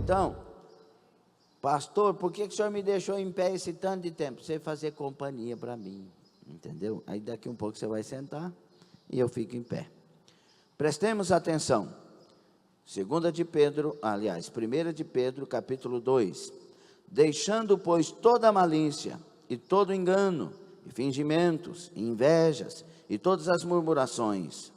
então, pastor, por que o senhor me deixou em pé esse tanto de tempo? Você fazer companhia para mim, entendeu? Aí daqui um pouco você vai sentar e eu fico em pé. Prestemos atenção. 1 de Pedro, capítulo 2. Deixando, pois, toda malícia e todo engano, e fingimentos, e invejas, e todas as murmurações,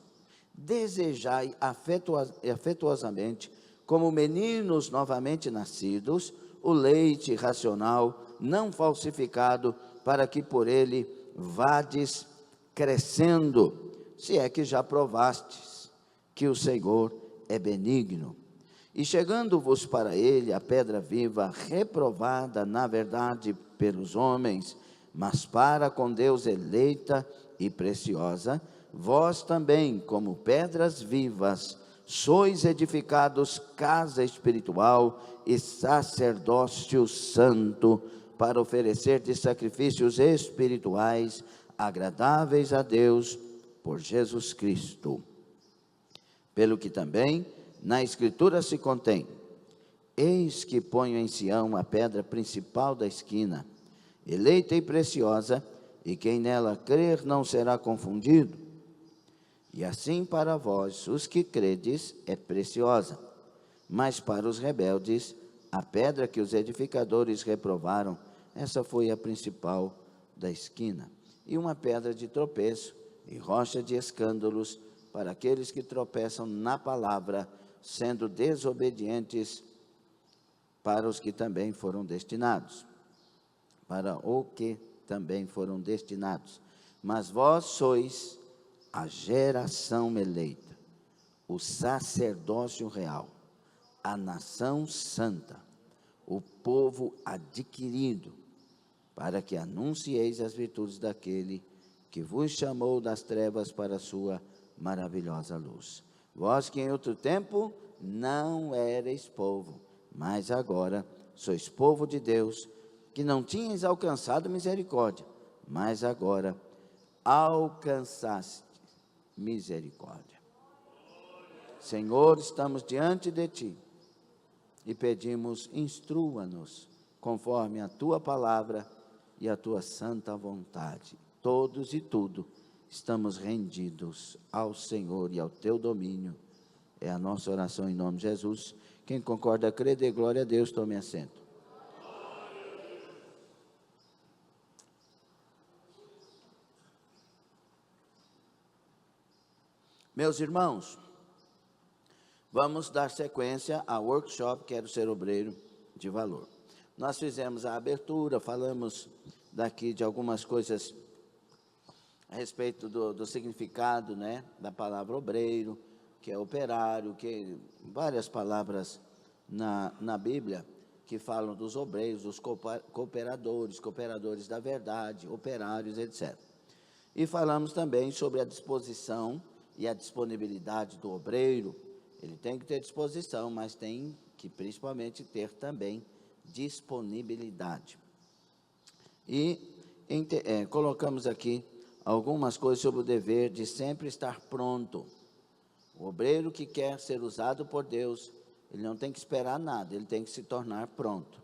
desejai afetuosamente, como meninos novamente nascidos, o leite racional, não falsificado, para que por ele vades crescendo, se é que já provastes que o Senhor é benigno. E chegando-vos para ele a pedra viva, reprovada na verdade pelos homens, mas para com Deus eleita e preciosa, vós também, como pedras vivas, sois edificados casa espiritual e sacerdócio santo, para oferecer de sacrifícios espirituais agradáveis a Deus por Jesus Cristo. Pelo que também na Escritura se contém: eis que ponho em Sião a pedra principal da esquina, eleita e preciosa, e quem nela crer não será confundido. E assim para vós, os que credes, é preciosa, mas para os rebeldes, a pedra que os edificadores reprovaram, essa foi a principal da esquina, e uma pedra de tropeço e rocha de escândalos para aqueles que tropeçam na palavra, sendo desobedientes para os que também foram destinados. Para o que também foram destinados. Mas vós sois a geração eleita, o sacerdócio real, a nação santa, o povo adquirido, para que anuncieis as virtudes daquele que vos chamou das trevas para a sua maravilhosa luz. Vós que em outro tempo não erais povo, mas agora sois povo de Deus, que não tinhas alcançado misericórdia, mas agora alcançaste misericórdia. Senhor, estamos diante de Ti e pedimos, instrua-nos conforme a Tua palavra e a Tua santa vontade. Todos e tudo estamos rendidos ao Senhor e ao Teu domínio. É a nossa oração em nome de Jesus. Quem concorda, crê, dê glória a Deus, tome assento. Meus irmãos, vamos dar sequência ao workshop Quero Ser Obreiro de Valor. Nós fizemos a abertura, falamos daqui de algumas coisas a respeito do significado, né, da palavra obreiro, que é operário, que várias palavras na Bíblia que falam dos obreiros, dos cooperadores da verdade, operários, etc. E falamos também sobre a disposição e a disponibilidade do obreiro. Ele tem que ter disposição, mas tem que principalmente ter também disponibilidade. E colocamos aqui algumas coisas sobre o dever de sempre estar pronto. O obreiro que quer ser usado por Deus, ele não tem que esperar nada, ele tem que se tornar pronto.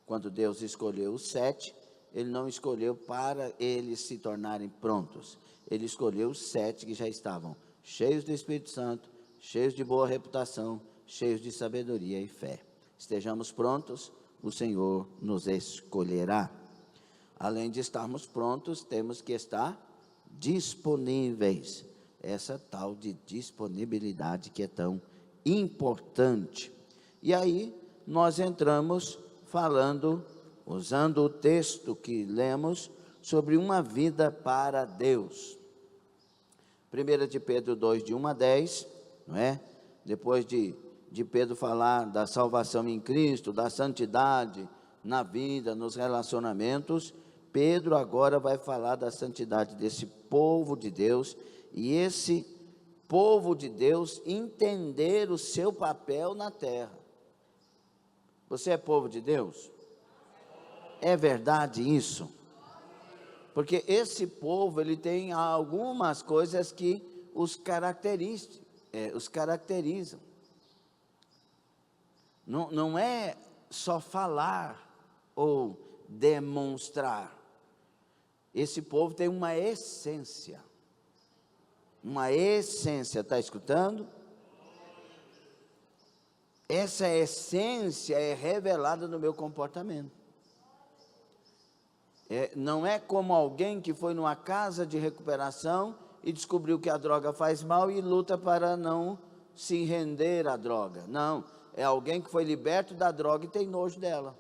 Quando Deus escolheu os 7, Ele não escolheu para eles se tornarem prontos. Ele escolheu os 7 que já estavam cheios do Espírito Santo, cheios de boa reputação, cheios de sabedoria e fé. Estejamos prontos, o Senhor nos escolherá. Além de estarmos prontos, temos que estar disponíveis. Essa tal de disponibilidade que é tão importante. E aí, nós entramos falando, usando o texto que lemos, sobre uma vida para Deus. 1 de Pedro 2, de 1 a 10, não é? Depois de Pedro falar da salvação em Cristo, da santidade na vida, nos relacionamentos, Pedro agora vai falar da santidade desse povo de Deus, e esse povo de Deus entender o seu papel na terra. Você é povo de Deus? É verdade isso? Porque esse povo, ele tem algumas coisas que os caracterizam. Não é só falar ou demonstrar. Esse povo tem uma essência. Uma essência, está escutando? Essa essência é revelada no meu comportamento. Não é como alguém que foi numa casa de recuperação e descobriu que a droga faz mal e luta para não se render à droga. Não, é alguém que foi liberto da droga e tem nojo dela,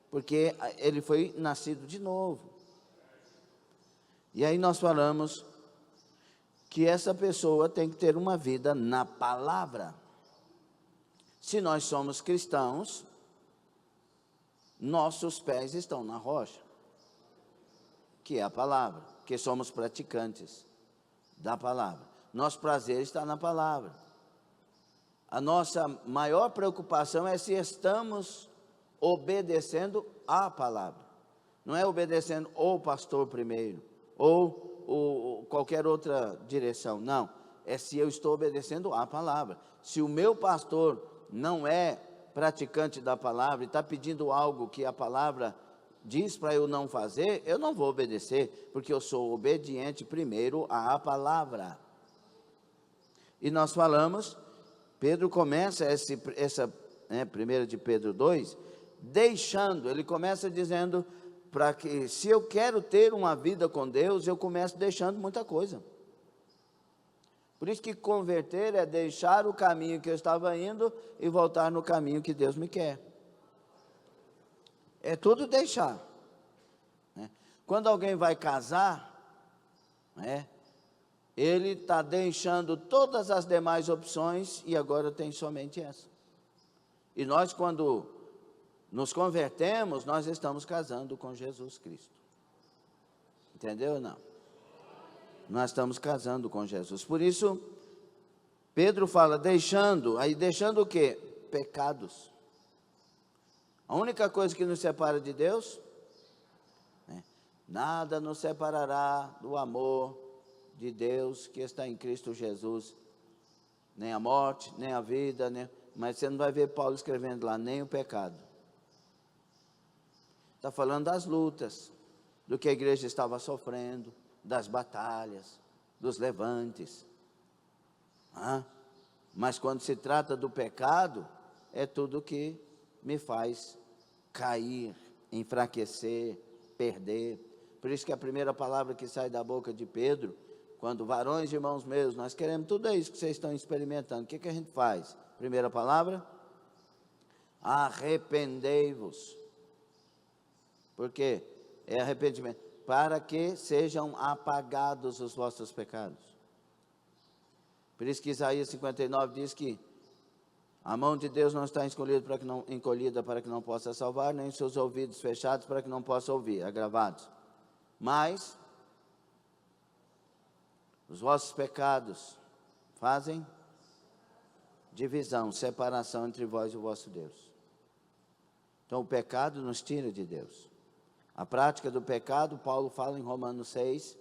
porque ele foi nascido de novo. E aí nós falamos que essa pessoa tem que ter uma vida na palavra. Se nós somos cristãos, nossos pés estão na rocha, que é a palavra, que somos praticantes da palavra. Nosso prazer está na palavra. A nossa maior preocupação é se estamos obedecendo à palavra. Não é obedecendo o pastor primeiro, ou qualquer outra direção. Não, é se eu estou obedecendo à palavra. Se o meu pastor não é praticante da palavra e está pedindo algo que a palavra diz para eu não fazer, eu não vou obedecer, porque eu sou obediente primeiro à palavra. E nós falamos, Pedro começa essa 1 de Pedro 2, deixando, ele começa dizendo, para que se eu quero ter uma vida com Deus, eu começo deixando muita coisa. Por isso que converter é deixar o caminho que eu estava indo e voltar no caminho que Deus me quer. É tudo deixar. Quando alguém vai casar, ele está deixando todas as demais opções e agora tem somente essa. E nós, quando nos convertemos, nós estamos casando com Jesus Cristo. Entendeu ou não? Nós estamos casando com Jesus. Por isso, Pedro fala, deixando o quê? Pecados. A única coisa que nos separa de Deus, nada nos separará do amor de Deus que está em Cristo Jesus. Nem a morte, nem a vida, mas você não vai ver Paulo escrevendo lá, nem o pecado. Está falando das lutas, do que a igreja estava sofrendo, das batalhas, dos levantes. Mas quando se trata do pecado, é tudo que me faz cair, enfraquecer, perder. Por isso que a primeira palavra que sai da boca de Pedro, quando varões e irmãos meus, nós queremos tudo isso que vocês estão experimentando, o que a gente faz? Primeira palavra, arrependei-vos. Por quê? É arrependimento. Para que sejam apagados os vossos pecados. Por isso que Isaías 59 diz que a mão de Deus não está encolhida para que não possa salvar, nem seus ouvidos fechados para que não possa ouvir, agravados. Mas os vossos pecados fazem divisão, separação entre vós e o vosso Deus. Então o pecado nos tira de Deus. A prática do pecado, Paulo fala em Romanos 6,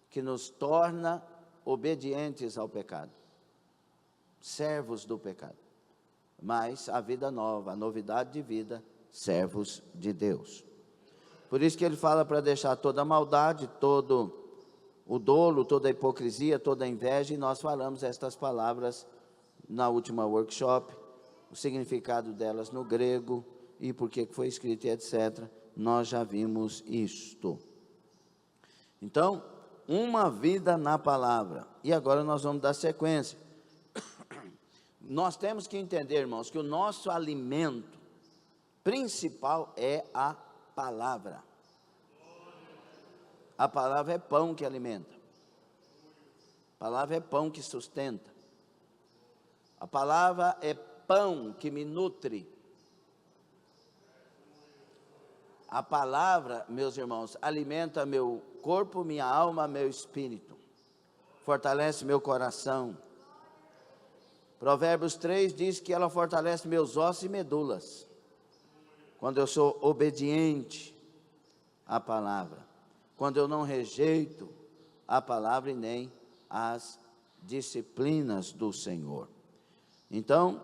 que nos torna obedientes ao pecado, servos do pecado. Mas a vida nova, a novidade de vida, servos de Deus. Por isso que ele fala para deixar toda a maldade, todo o dolo, toda a hipocrisia, toda a inveja, e nós falamos estas palavras na última workshop, o significado delas no grego, e por que foi escrito, e etc. Nós já vimos isto. Então, uma vida na palavra. E agora nós vamos dar sequência. Nós temos que entender, irmãos, que o nosso alimento principal é a palavra. A palavra é pão que alimenta. A palavra é pão que sustenta. A palavra é pão que me nutre. A palavra, meus irmãos, alimenta meu corpo, minha alma, meu espírito. Fortalece meu coração. Provérbios 3 diz que ela fortalece meus ossos e medulas. Quando eu sou obediente à palavra. Quando eu não rejeito a palavra e nem as disciplinas do Senhor. Então,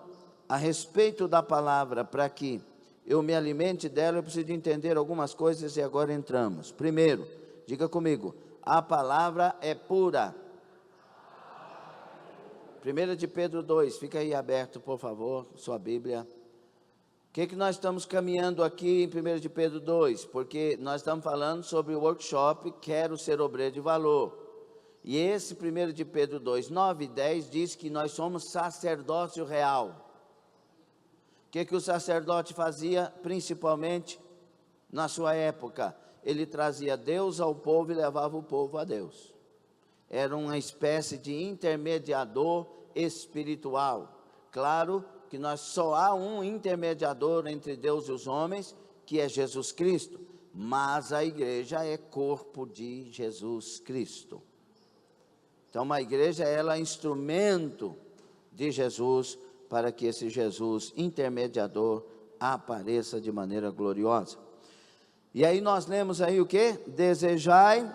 a respeito da palavra, para que eu me alimente dela, eu preciso entender algumas coisas e agora entramos. Primeiro, diga comigo, a palavra é pura. 1 de Pedro 2, fica aí aberto, por favor, sua Bíblia. O que nós estamos caminhando aqui em 1 de Pedro 2? Porque nós estamos falando sobre o workshop Quero Ser Obreiro de Valor. E esse 1 de Pedro 2, 9 e 10 diz que nós somos sacerdócio real. O que o sacerdote fazia, principalmente na sua época? Ele trazia Deus ao povo e levava o povo a Deus. Era uma espécie de intermediador espiritual. Claro que só há um intermediador entre Deus e os homens, que é Jesus Cristo. Mas a igreja é corpo de Jesus Cristo. Então a igreja ela é instrumento de Jesus, para que esse Jesus intermediador apareça de maneira gloriosa. E aí nós lemos aí o que? Desejai,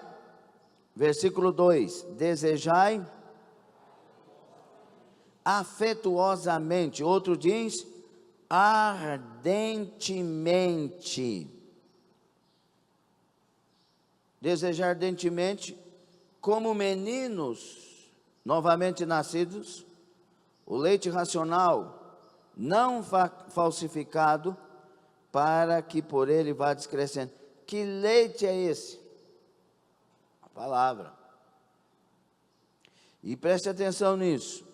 versículo 2, desejai afetuosamente, outro diz, ardentemente. Desejar ardentemente, como meninos novamente nascidos, o leite racional, não falsificado, para que por ele vá descrescendo. Que leite é esse? A palavra. E preste atenção nisso.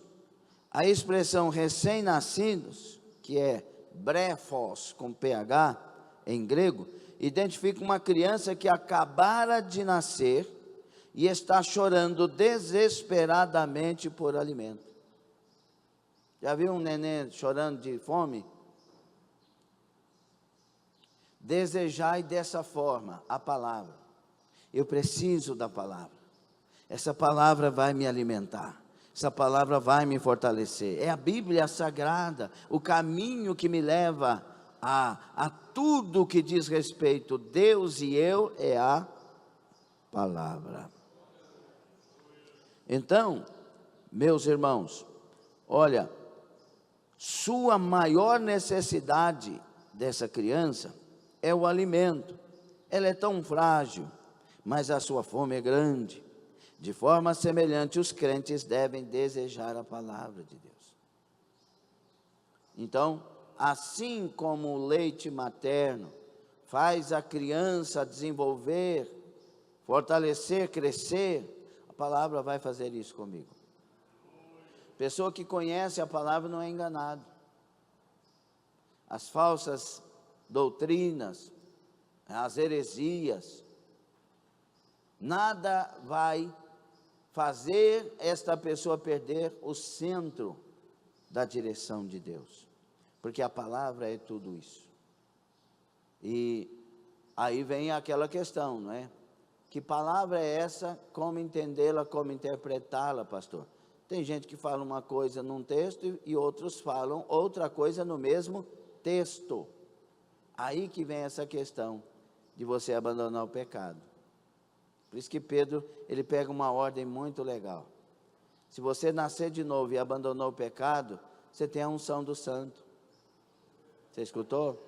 A expressão recém-nascidos, que é brefos com PH, em grego, identifica uma criança que acabara de nascer e está chorando desesperadamente por alimento. Já viu um neném chorando de fome? Desejai dessa forma a palavra. Eu preciso da palavra. Essa palavra vai me alimentar. Essa palavra vai me fortalecer. É a Bíblia Sagrada, o caminho que me leva a tudo que diz respeito Deus e eu, é a palavra. Então, meus irmãos, olha, sua maior necessidade dessa criança é o alimento. Ela é tão frágil, mas a sua fome é grande. De forma semelhante, os crentes devem desejar a palavra de Deus. Então, assim como o leite materno faz a criança desenvolver, fortalecer, crescer, a palavra vai fazer isso comigo. Pessoa que conhece a palavra não é enganado. As falsas doutrinas, as heresias, nada vai fazer esta pessoa perder o centro da direção de Deus, porque a palavra é tudo isso. E aí vem aquela questão, não é? Que palavra é essa? Como entendê-la, como interpretá-la, pastor? Tem gente que fala uma coisa num texto e outros falam outra coisa no mesmo texto. Aí que vem essa questão de você abandonar o pecado. Por isso que Pedro, ele pega uma ordem muito legal. Se você nascer de novo e abandonou o pecado, você tem a unção do santo. Você escutou?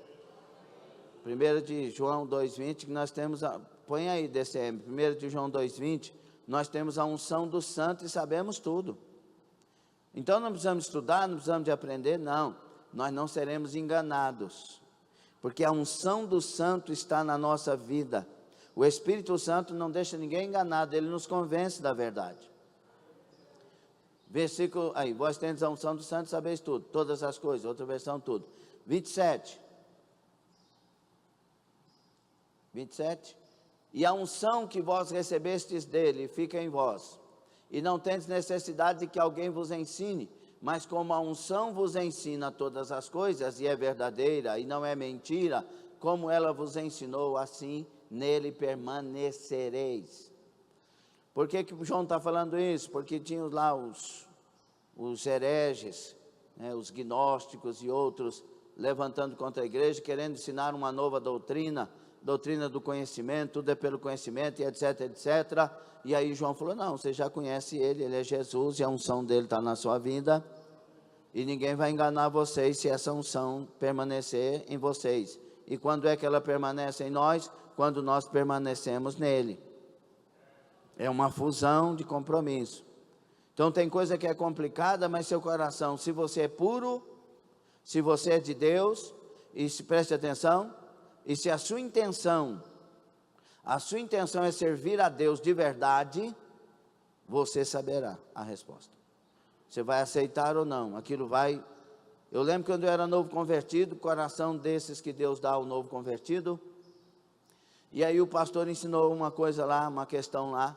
1 de João 2,20, que nós temos, põe aí DCM, 1 de João 2,20, nós temos a unção do santo e sabemos tudo. Então não precisamos estudar, não precisamos de aprender, não. Nós não seremos enganados, porque a unção do santo está na nossa vida. O Espírito Santo não deixa ninguém enganado, ele nos convence da verdade. Versículo, aí, vós tendes a unção do santo, sabeis tudo, todas as coisas, outra versão, tudo. 27. E a unção que vós recebestes dele fica em vós, e não tendes necessidade de que alguém vos ensine, mas como a unção vos ensina todas as coisas, e é verdadeira, e não é mentira, como ela vos ensinou, assim nele permanecereis. Por que João está falando isso? Porque tinham lá os hereges, né, os gnósticos e outros, levantando contra a igreja, querendo ensinar uma nova doutrina do conhecimento, tudo é pelo conhecimento, e etc, etc. E aí João falou, não, você já conhece ele é Jesus, e a unção dele está na sua vida. E ninguém vai enganar vocês se essa unção permanecer em vocês. E quando é que ela permanece em nós? Quando nós permanecemos nele. É uma fusão de compromisso. Então tem coisa que é complicada, mas seu coração, se você é puro, se você é de Deus, e se preste atenção, e se a sua intenção é servir a Deus de verdade, você saberá a resposta. Você vai aceitar ou não, aquilo vai... Eu lembro quando eu era novo convertido, coração desses que Deus dá ao novo convertido, e aí o pastor ensinou uma coisa lá, uma questão lá,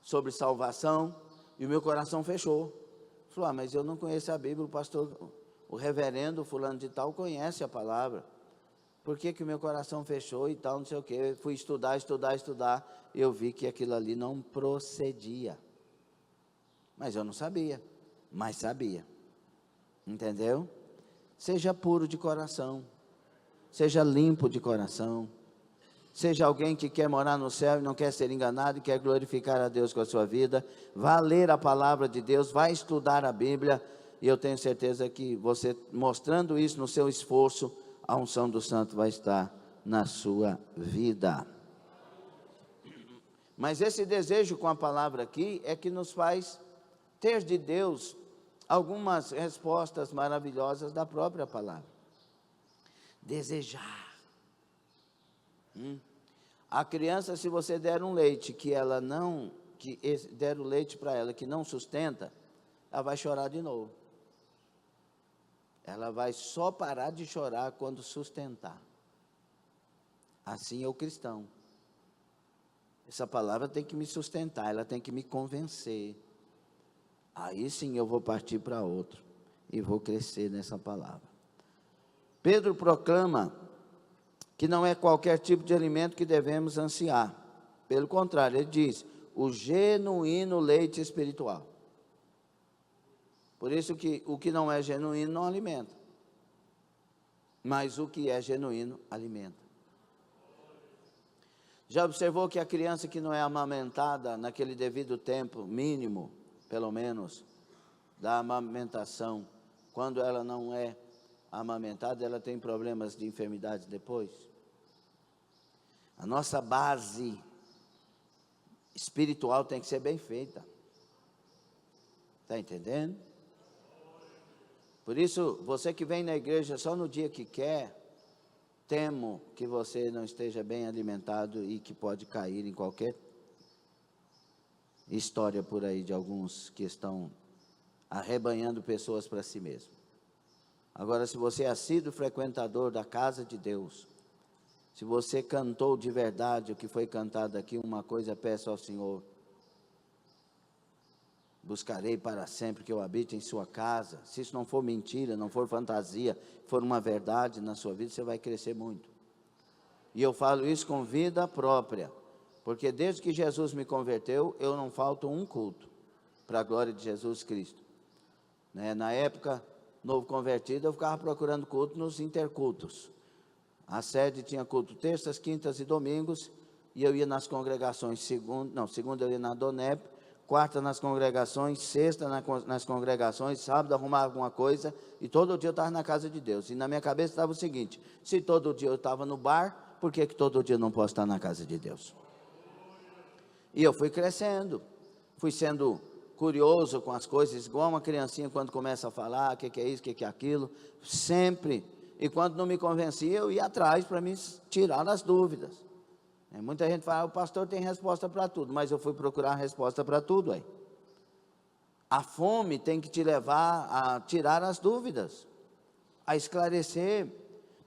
sobre salvação, e o meu coração fechou. Falou, mas eu não conheço a Bíblia, o pastor, o reverendo fulano de tal conhece a palavra. Por que que o meu coração fechou e tal, não sei o quê. Fui estudar, e eu vi que aquilo ali não procedia. Mas eu não sabia, mas sabia. Entendeu? Seja puro de coração, seja limpo de coração, seja alguém que quer morar no céu e não quer ser enganado e quer glorificar a Deus com a sua vida. Vá ler a palavra de Deus, vá estudar a Bíblia, e eu tenho certeza que você, mostrando isso no seu esforço, a unção do santo vai estar na sua vida. Mas esse desejo com a palavra aqui é que nos faz ter de Deus algumas respostas maravilhosas da própria palavra. Desejar. A criança, se você der um leite der o leite para ela que não sustenta, ela vai chorar de novo. Ela vai só parar de chorar quando sustentar. Assim é o cristão. Essa palavra tem que me sustentar, ela tem que me convencer. Aí sim eu vou partir para outro e vou crescer nessa palavra. Pedro proclama que não é qualquer tipo de alimento que devemos ansiar. Pelo contrário, ele diz, o genuíno leite espiritual. Por isso que o que não é genuíno não alimenta. Mas o que é genuíno, alimenta. Já observou que a criança que não é amamentada naquele devido tempo mínimo, pelo menos, da amamentação, quando ela não é amamentada, ela tem problemas de enfermidade depois? A nossa base espiritual tem que ser bem feita. Está entendendo? Por isso, você que vem na igreja só no dia que quer, temo que você não esteja bem alimentado e que pode cair em qualquer história por aí de alguns que estão arrebanhando pessoas para si mesmo. Agora, se você é assíduo frequentador da casa de Deus, se você cantou de verdade o que foi cantado aqui, uma coisa peço ao Senhor: buscarei para sempre que eu habite em sua casa. Se isso não for mentira, não for fantasia, for uma verdade na sua vida, você vai crescer muito. E eu falo isso com vida própria, porque desde que Jesus me converteu, eu não falto um culto, para a glória de Jesus Cristo. Na época, novo convertido, eu ficava procurando culto nos intercultos. A sede tinha culto terças, quintas e domingos, e eu ia nas congregações, segunda eu ia na Donep, quarta nas congregações, sexta nas congregações, sábado arrumava alguma coisa, e todo dia eu estava na casa de Deus. E na minha cabeça estava o seguinte: se todo dia eu estava no bar, por que todo dia eu não posso estar na casa de Deus? E eu fui crescendo, fui sendo curioso com as coisas, igual uma criancinha quando começa a falar, o que é isso, o que é aquilo, sempre. E quando não me convencia, eu ia atrás para me tirar as dúvidas. Muita gente fala, o pastor tem resposta para tudo, mas eu fui procurar a resposta para tudo aí. A fome tem que te levar a tirar as dúvidas, a esclarecer,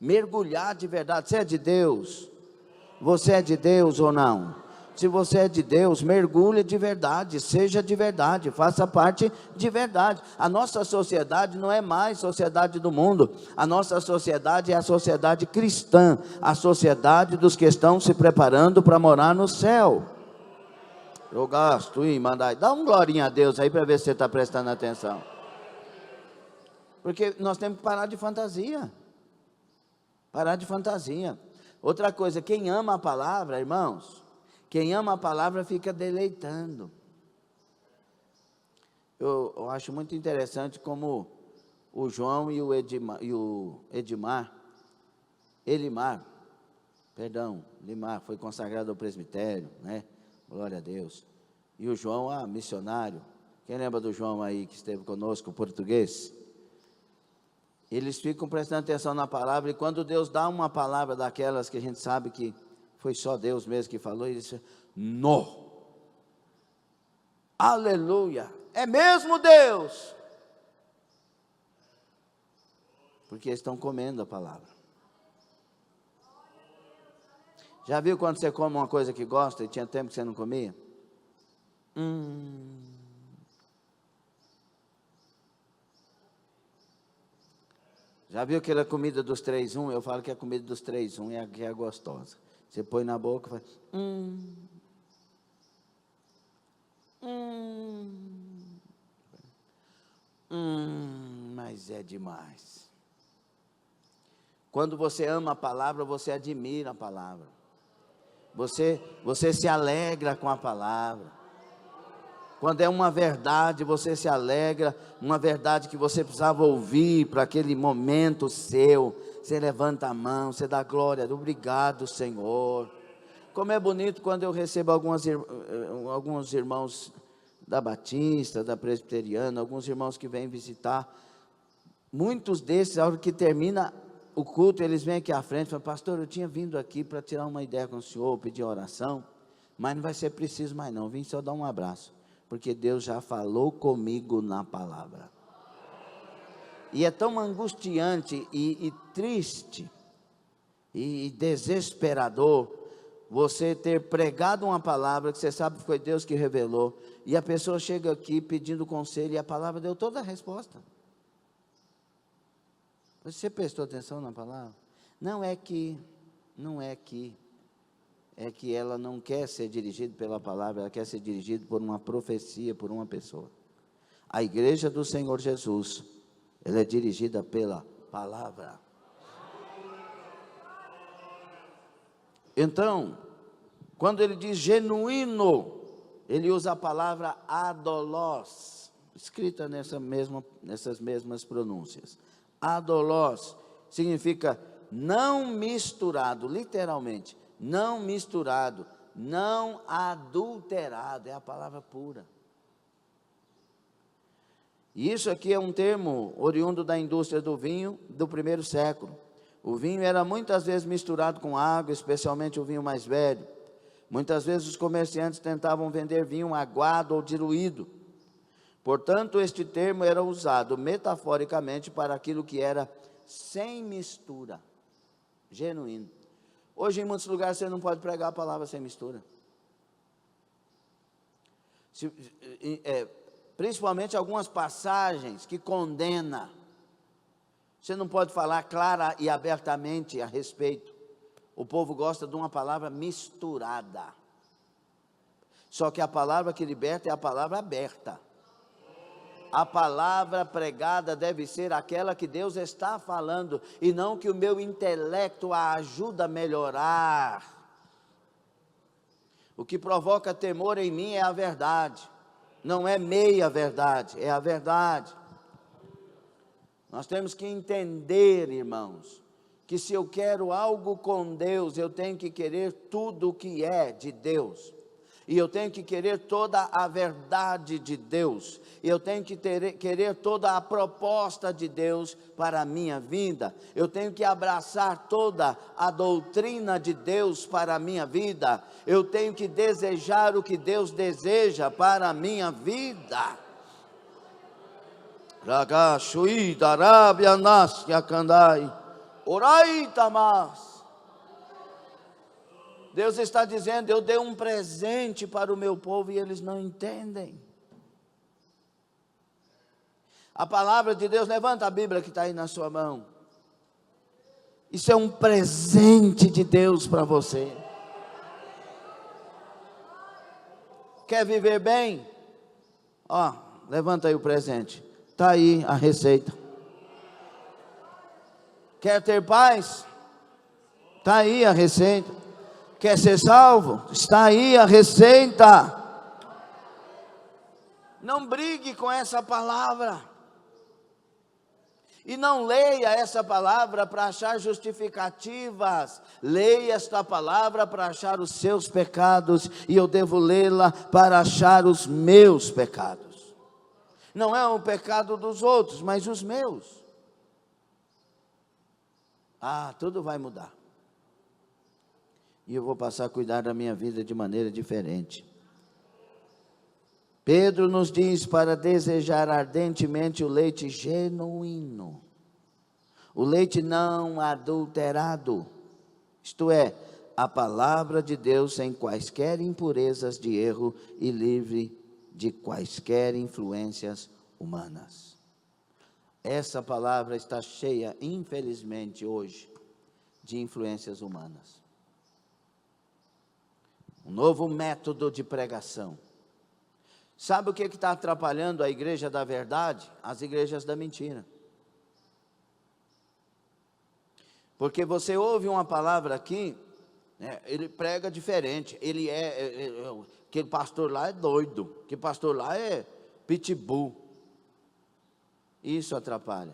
mergulhar de verdade. Você é de Deus? Você é de Deus ou não? Se você é de Deus, mergulhe de verdade, seja de verdade, faça parte de verdade. A nossa sociedade não é mais sociedade do mundo, a nossa sociedade é a sociedade cristã, a sociedade dos que estão se preparando para morar no céu. Eu gasto, dá um glorinha a Deus aí para ver se você está prestando atenção. Porque nós temos que parar de fantasia. Parar de fantasia. Outra coisa, quem ama a palavra, irmãos, quem ama a palavra fica deleitando. Eu acho muito interessante como o João e o Limar foi consagrado ao presbitério, né? Glória a Deus. E o João, missionário. Quem lembra do João aí que esteve conosco, português? Eles ficam prestando atenção na palavra, e quando Deus dá uma palavra daquelas que a gente sabe que foi só Deus mesmo que falou, eles dizem: "Nó! Aleluia! É mesmo Deus!" Porque eles estão comendo a palavra. Já viu quando você come uma coisa que gosta e tinha tempo que você não comia? Já viu aquela comida dos 3 Eu falo que a comida dos 3 é a que é gostosa. Você põe na boca e faz... mas é demais. Quando você ama a palavra, você admira a palavra. Você se alegra com a palavra. Quando é uma verdade, você se alegra, uma verdade que você precisava ouvir para aquele momento seu. Você levanta a mão, você dá glória, obrigado, Senhor. Como é bonito quando eu recebo alguns irmãos da Batista, da Presbiteriana, alguns irmãos que vêm visitar. Muitos desses, a hora que termina o culto, eles vêm aqui à frente e falam: "Pastor, eu tinha vindo aqui para tirar uma ideia com o senhor, pedir oração, mas não vai ser preciso mais não, vim só dar um abraço, porque Deus já falou comigo na palavra." E é tão angustiante e triste e desesperador você ter pregado uma palavra que você sabe que foi Deus que revelou, e a pessoa chega aqui pedindo conselho e a palavra deu toda a resposta. Você prestou atenção na palavra? É que ela não quer ser dirigida pela palavra, ela quer ser dirigida por uma profecia, por uma pessoa. A igreja do Senhor Jesus, ela é dirigida pela palavra. Então, quando ele diz genuíno, ele usa a palavra adolos, escrita nessas mesmas pronúncias. Adolos significa não misturado, literalmente, não misturado, não adulterado, é a palavra pura. E isso aqui é um termo oriundo da indústria do vinho do primeiro século. O vinho era muitas vezes misturado com água, especialmente o vinho mais velho. Muitas vezes os comerciantes tentavam vender vinho aguado ou diluído. Portanto, este termo era usado metaforicamente para aquilo que era sem mistura, genuíno. Hoje, em muitos lugares, você não pode pregar a palavra sem mistura. Principalmente algumas passagens que condena. Você não pode falar clara e abertamente a respeito. O povo gosta de uma palavra misturada. Só que a palavra que liberta é a palavra aberta. A palavra pregada deve ser aquela que Deus está falando, e não que o meu intelecto a ajuda a melhorar. O que provoca temor em mim é a verdade. Não é meia verdade, é a verdade. Nós temos que entender, irmãos, que se eu quero algo com Deus, eu tenho que querer tudo o que é de Deus. E eu tenho que querer toda a verdade de Deus. E eu tenho que querer toda a proposta de Deus para a minha vida. Eu tenho que abraçar toda a doutrina de Deus para a minha vida. Eu tenho que desejar o que Deus deseja para a minha vida. Ragashui darabia nas yakandai. Orai tamas. Deus está dizendo: eu dei um presente para o meu povo e eles não entendem. A palavra de Deus, levanta a Bíblia que está aí na sua mão. Isso é um presente de Deus para você. Quer viver bem? Levanta aí o presente. Está aí a receita. Quer ter paz? Está aí a receita. Quer ser salvo? Está aí a receita. Não brigue com essa palavra. E não leia essa palavra para achar justificativas, leia esta palavra para achar os seus pecados, e eu devo lê-la para achar os meus pecados. Não é o pecado dos outros, mas os meus. Tudo vai mudar. E eu vou passar a cuidar da minha vida de maneira diferente. Pedro nos diz para desejar ardentemente o leite genuíno, o leite não adulterado, isto é, a palavra de Deus sem quaisquer impurezas de erro e livre de quaisquer influências humanas. Essa palavra está cheia, infelizmente, hoje, de influências humanas. Um novo método de pregação. Sabe o que está atrapalhando a igreja da verdade? As igrejas da mentira. Porque você ouve uma palavra aqui, né, ele prega diferente, aquele pastor lá é doido, aquele pastor lá é pitbull. Isso atrapalha,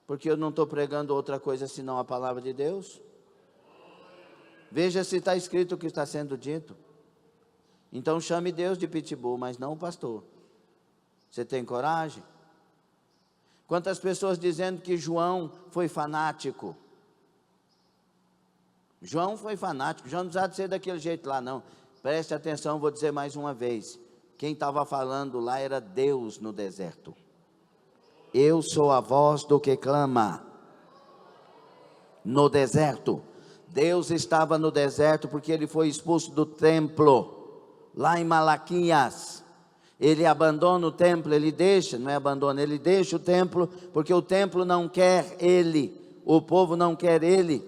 porque eu não estou pregando outra coisa senão a palavra de Deus. Veja se está escrito o que está sendo dito. Então chame Deus de pitbull, mas não o pastor. Você tem coragem? Quantas pessoas dizendo que João foi fanático? João foi fanático, João não precisava ser daquele jeito lá não. Preste atenção, vou dizer mais uma vez. Quem estava falando lá era Deus no deserto. Eu sou a voz do que clama. No deserto. Deus estava no deserto porque ele foi expulso do templo. Lá em Malaquias, ele abandona o templo, ele deixa o templo, porque o templo não quer ele, o povo não quer ele.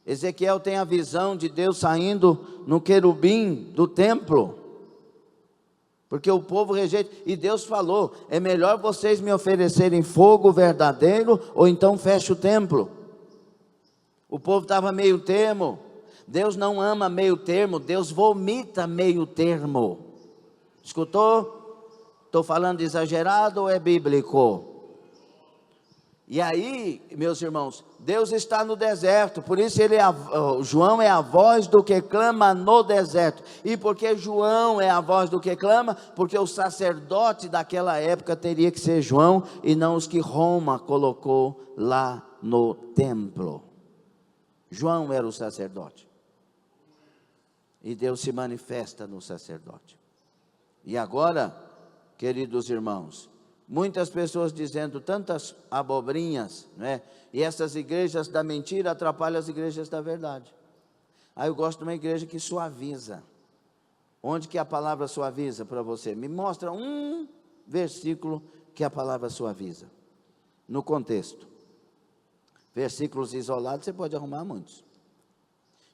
Ezequiel tem a visão de Deus saindo no querubim do templo, porque o povo rejeita, e Deus falou, é melhor vocês me oferecerem fogo verdadeiro, ou então feche o templo. O povo estava meio termo. Deus não ama meio termo, Deus vomita meio termo. Escutou? Estou falando exagerado ou é bíblico? E aí, meus irmãos, Deus está no deserto, por isso João é a voz do que clama no deserto. E por que João é a voz do que clama? Porque o sacerdote daquela época teria que ser João, e não os que Roma colocou lá no templo. João era o sacerdote. E Deus se manifesta no sacerdote. E agora, queridos irmãos, muitas pessoas dizendo tantas abobrinhas, né? E essas igrejas da mentira atrapalham as igrejas da verdade. Eu gosto de uma igreja que suaviza. Onde que a palavra suaviza para você? Me mostra um versículo que a palavra suaviza. No contexto. Versículos isolados você pode arrumar muitos.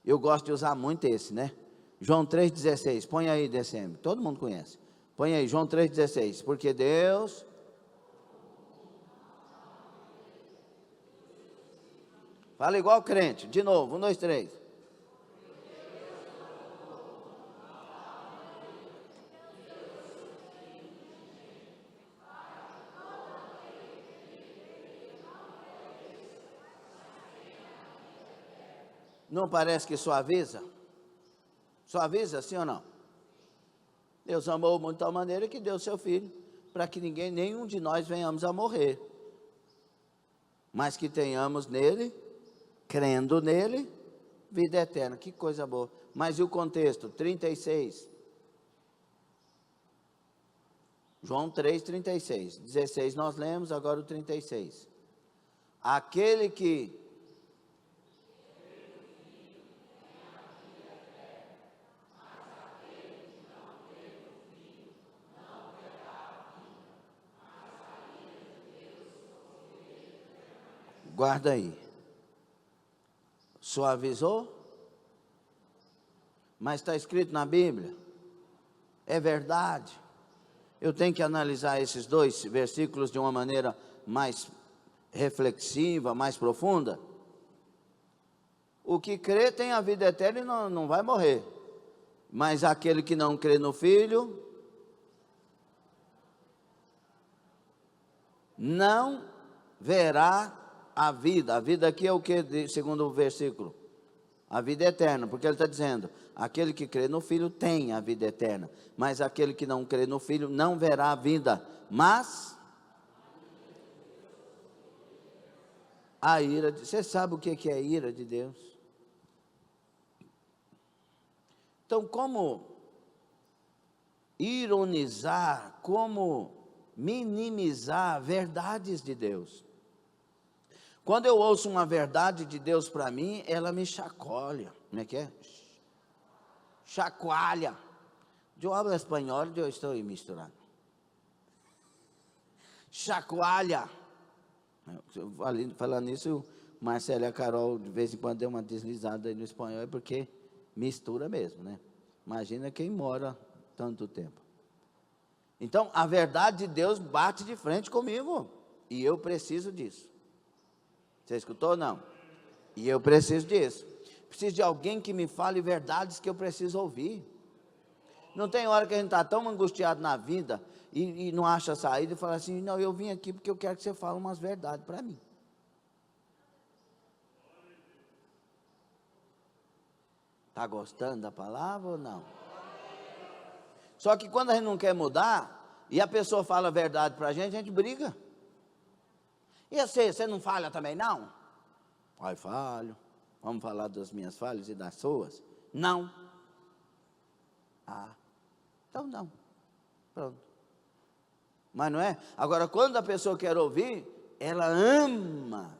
Eu gosto de usar muito esse, né? João 3,16, põe aí, DCM, todo mundo conhece. Põe aí, João 3,16, porque Deus... Fala igual crente, de novo, 1, 2, 3. Não parece que suaviza? Suaviza, sim ou não? Deus amou muito de tal maneira que deu seu filho, para que nenhum de nós venhamos a morrer, mas que tenhamos nele, crendo nele, vida eterna. Que coisa boa. Mas e o contexto? 36. João 3,36. 16 nós lemos, agora o 36. Aquele que... Guarda aí. Suavizou? Mas está escrito na Bíblia. É verdade. Eu tenho que analisar esses dois versículos de uma maneira mais reflexiva, mais profunda. O que crê tem a vida eterna e não vai morrer. Mas aquele que não crê no Filho, não verá a vida. A vida aqui é o que, segundo o versículo? A vida eterna, porque ele está dizendo, aquele que crê no Filho tem a vida eterna, mas aquele que não crê no Filho não verá a vida, mas a ira. Você sabe o que é a ira de Deus? Então, como ironizar, como minimizar verdades de Deus? Quando eu ouço uma verdade de Deus para mim, ela me chacoalha. Como é que é? Chacoalha. Eu hablo espanhol, eu estou misturando. Chacoalha. Falando nisso, o Marcelo e a Carol, de vez em quando, deu uma deslizada aí no espanhol, é porque mistura mesmo, né? Imagina quem mora tanto tempo. Então, a verdade de Deus bate de frente comigo, e eu preciso disso. Você escutou ou não? E eu preciso disso. Preciso de alguém que me fale verdades que eu preciso ouvir. Não tem hora que a gente está tão angustiado na vida e não acha saída e fala assim, não, eu vim aqui porque eu quero que você fale umas verdades para mim. Está gostando da palavra ou não? Só que quando a gente não quer mudar, e a pessoa fala a verdade para a gente briga. E você não falha também não? Ai, falho. Vamos falar das minhas falhas e das suas? Não. Ah, então não. Pronto. Mas não é? Agora, quando a pessoa quer ouvir, ela ama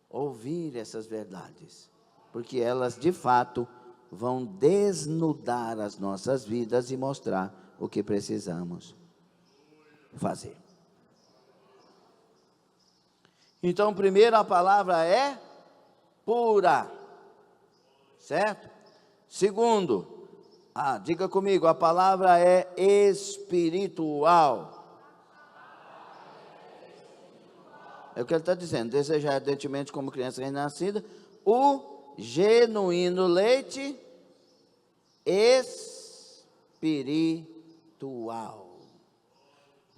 ouvir essas verdades, porque elas de fato vão desnudar as nossas vidas e mostrar o que precisamos fazer. Então, primeiro a palavra é pura, certo? Segundo, diga comigo, a palavra é espiritual. É o que ele está dizendo, desejar ardentemente como criança recém-nascida, o genuíno leite espiritual.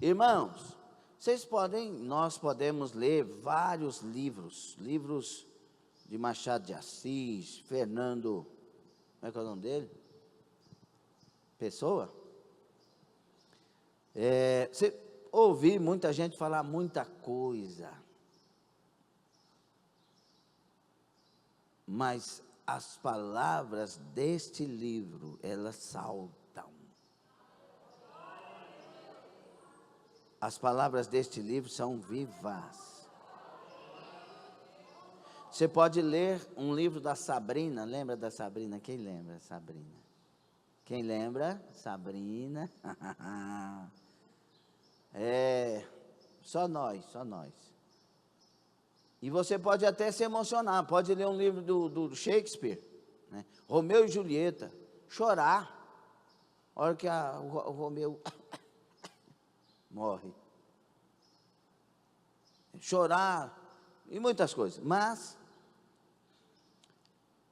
Irmãos, nós podemos ler vários livros de Machado de Assis, Fernando, como é que é o nome dele? Pessoa? Você ouvi muita gente falar muita coisa, mas as palavras deste livro, elas saltam. As palavras deste livro são vivas. Você pode ler um livro da Sabrina, lembra da Sabrina? Quem lembra Sabrina? Quem lembra? Sabrina. Só nós. E você pode até se emocionar, pode ler um livro do Shakespeare, né? Romeu e Julieta, chorar. A hora que o Romeu morre. Chorar e muitas coisas. Mas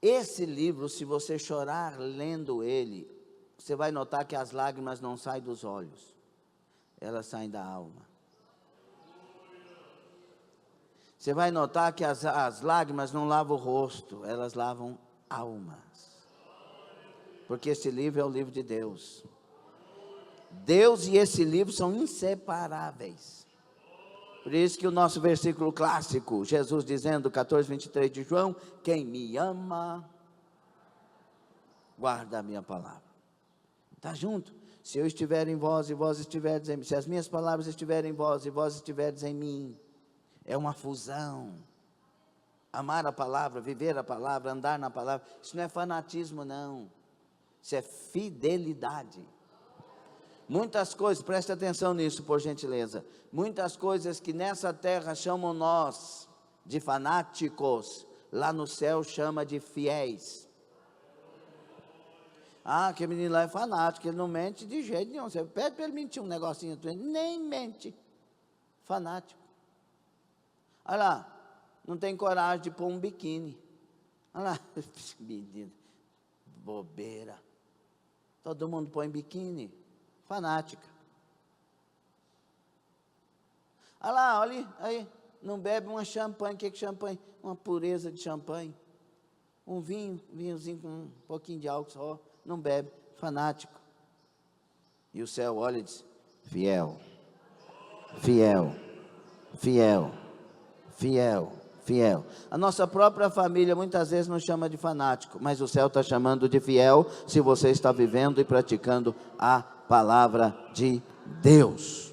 esse livro, se você chorar lendo ele, você vai notar que as lágrimas não saem dos olhos, elas saem da alma. Você vai notar que as lágrimas não lavam o rosto, elas lavam almas. Porque esse livro é o livro de Deus. Deus e esse livro são inseparáveis. Por isso que o nosso versículo clássico, Jesus dizendo, 14:23 de João, quem me ama, guarda a minha palavra. Está junto? Se eu estiver em vós e vós estiverdes em mim, se as minhas palavras estiverem em vós e vós estiverdes em mim, é uma fusão. Amar a palavra, viver a palavra, andar na palavra, isso não é fanatismo não, isso é fidelidade. Muitas coisas, preste atenção nisso por gentileza, muitas coisas que nessa terra chamam nós de fanáticos, lá no céu chama de fiéis. Que o menino lá é fanático, ele não mente de jeito nenhum, você pede para ele mentir um negocinho, nem mente, fanático. Olha lá, não tem coragem de pôr um biquíni. Olha lá, menino, bobeira. Todo mundo põe biquíni, fanática. Olha lá, olha aí, Não bebe uma champanhe. O que é champanhe? Uma pureza de champanhe. Um vinhozinho com um pouquinho de álcool só. Não bebe. Fanático. E o céu olha e diz: fiel, fiel, fiel, fiel, fiel. A nossa própria família muitas vezes nos chama de fanático, mas o céu está chamando de fiel se você está vivendo e praticando a palavra de Deus.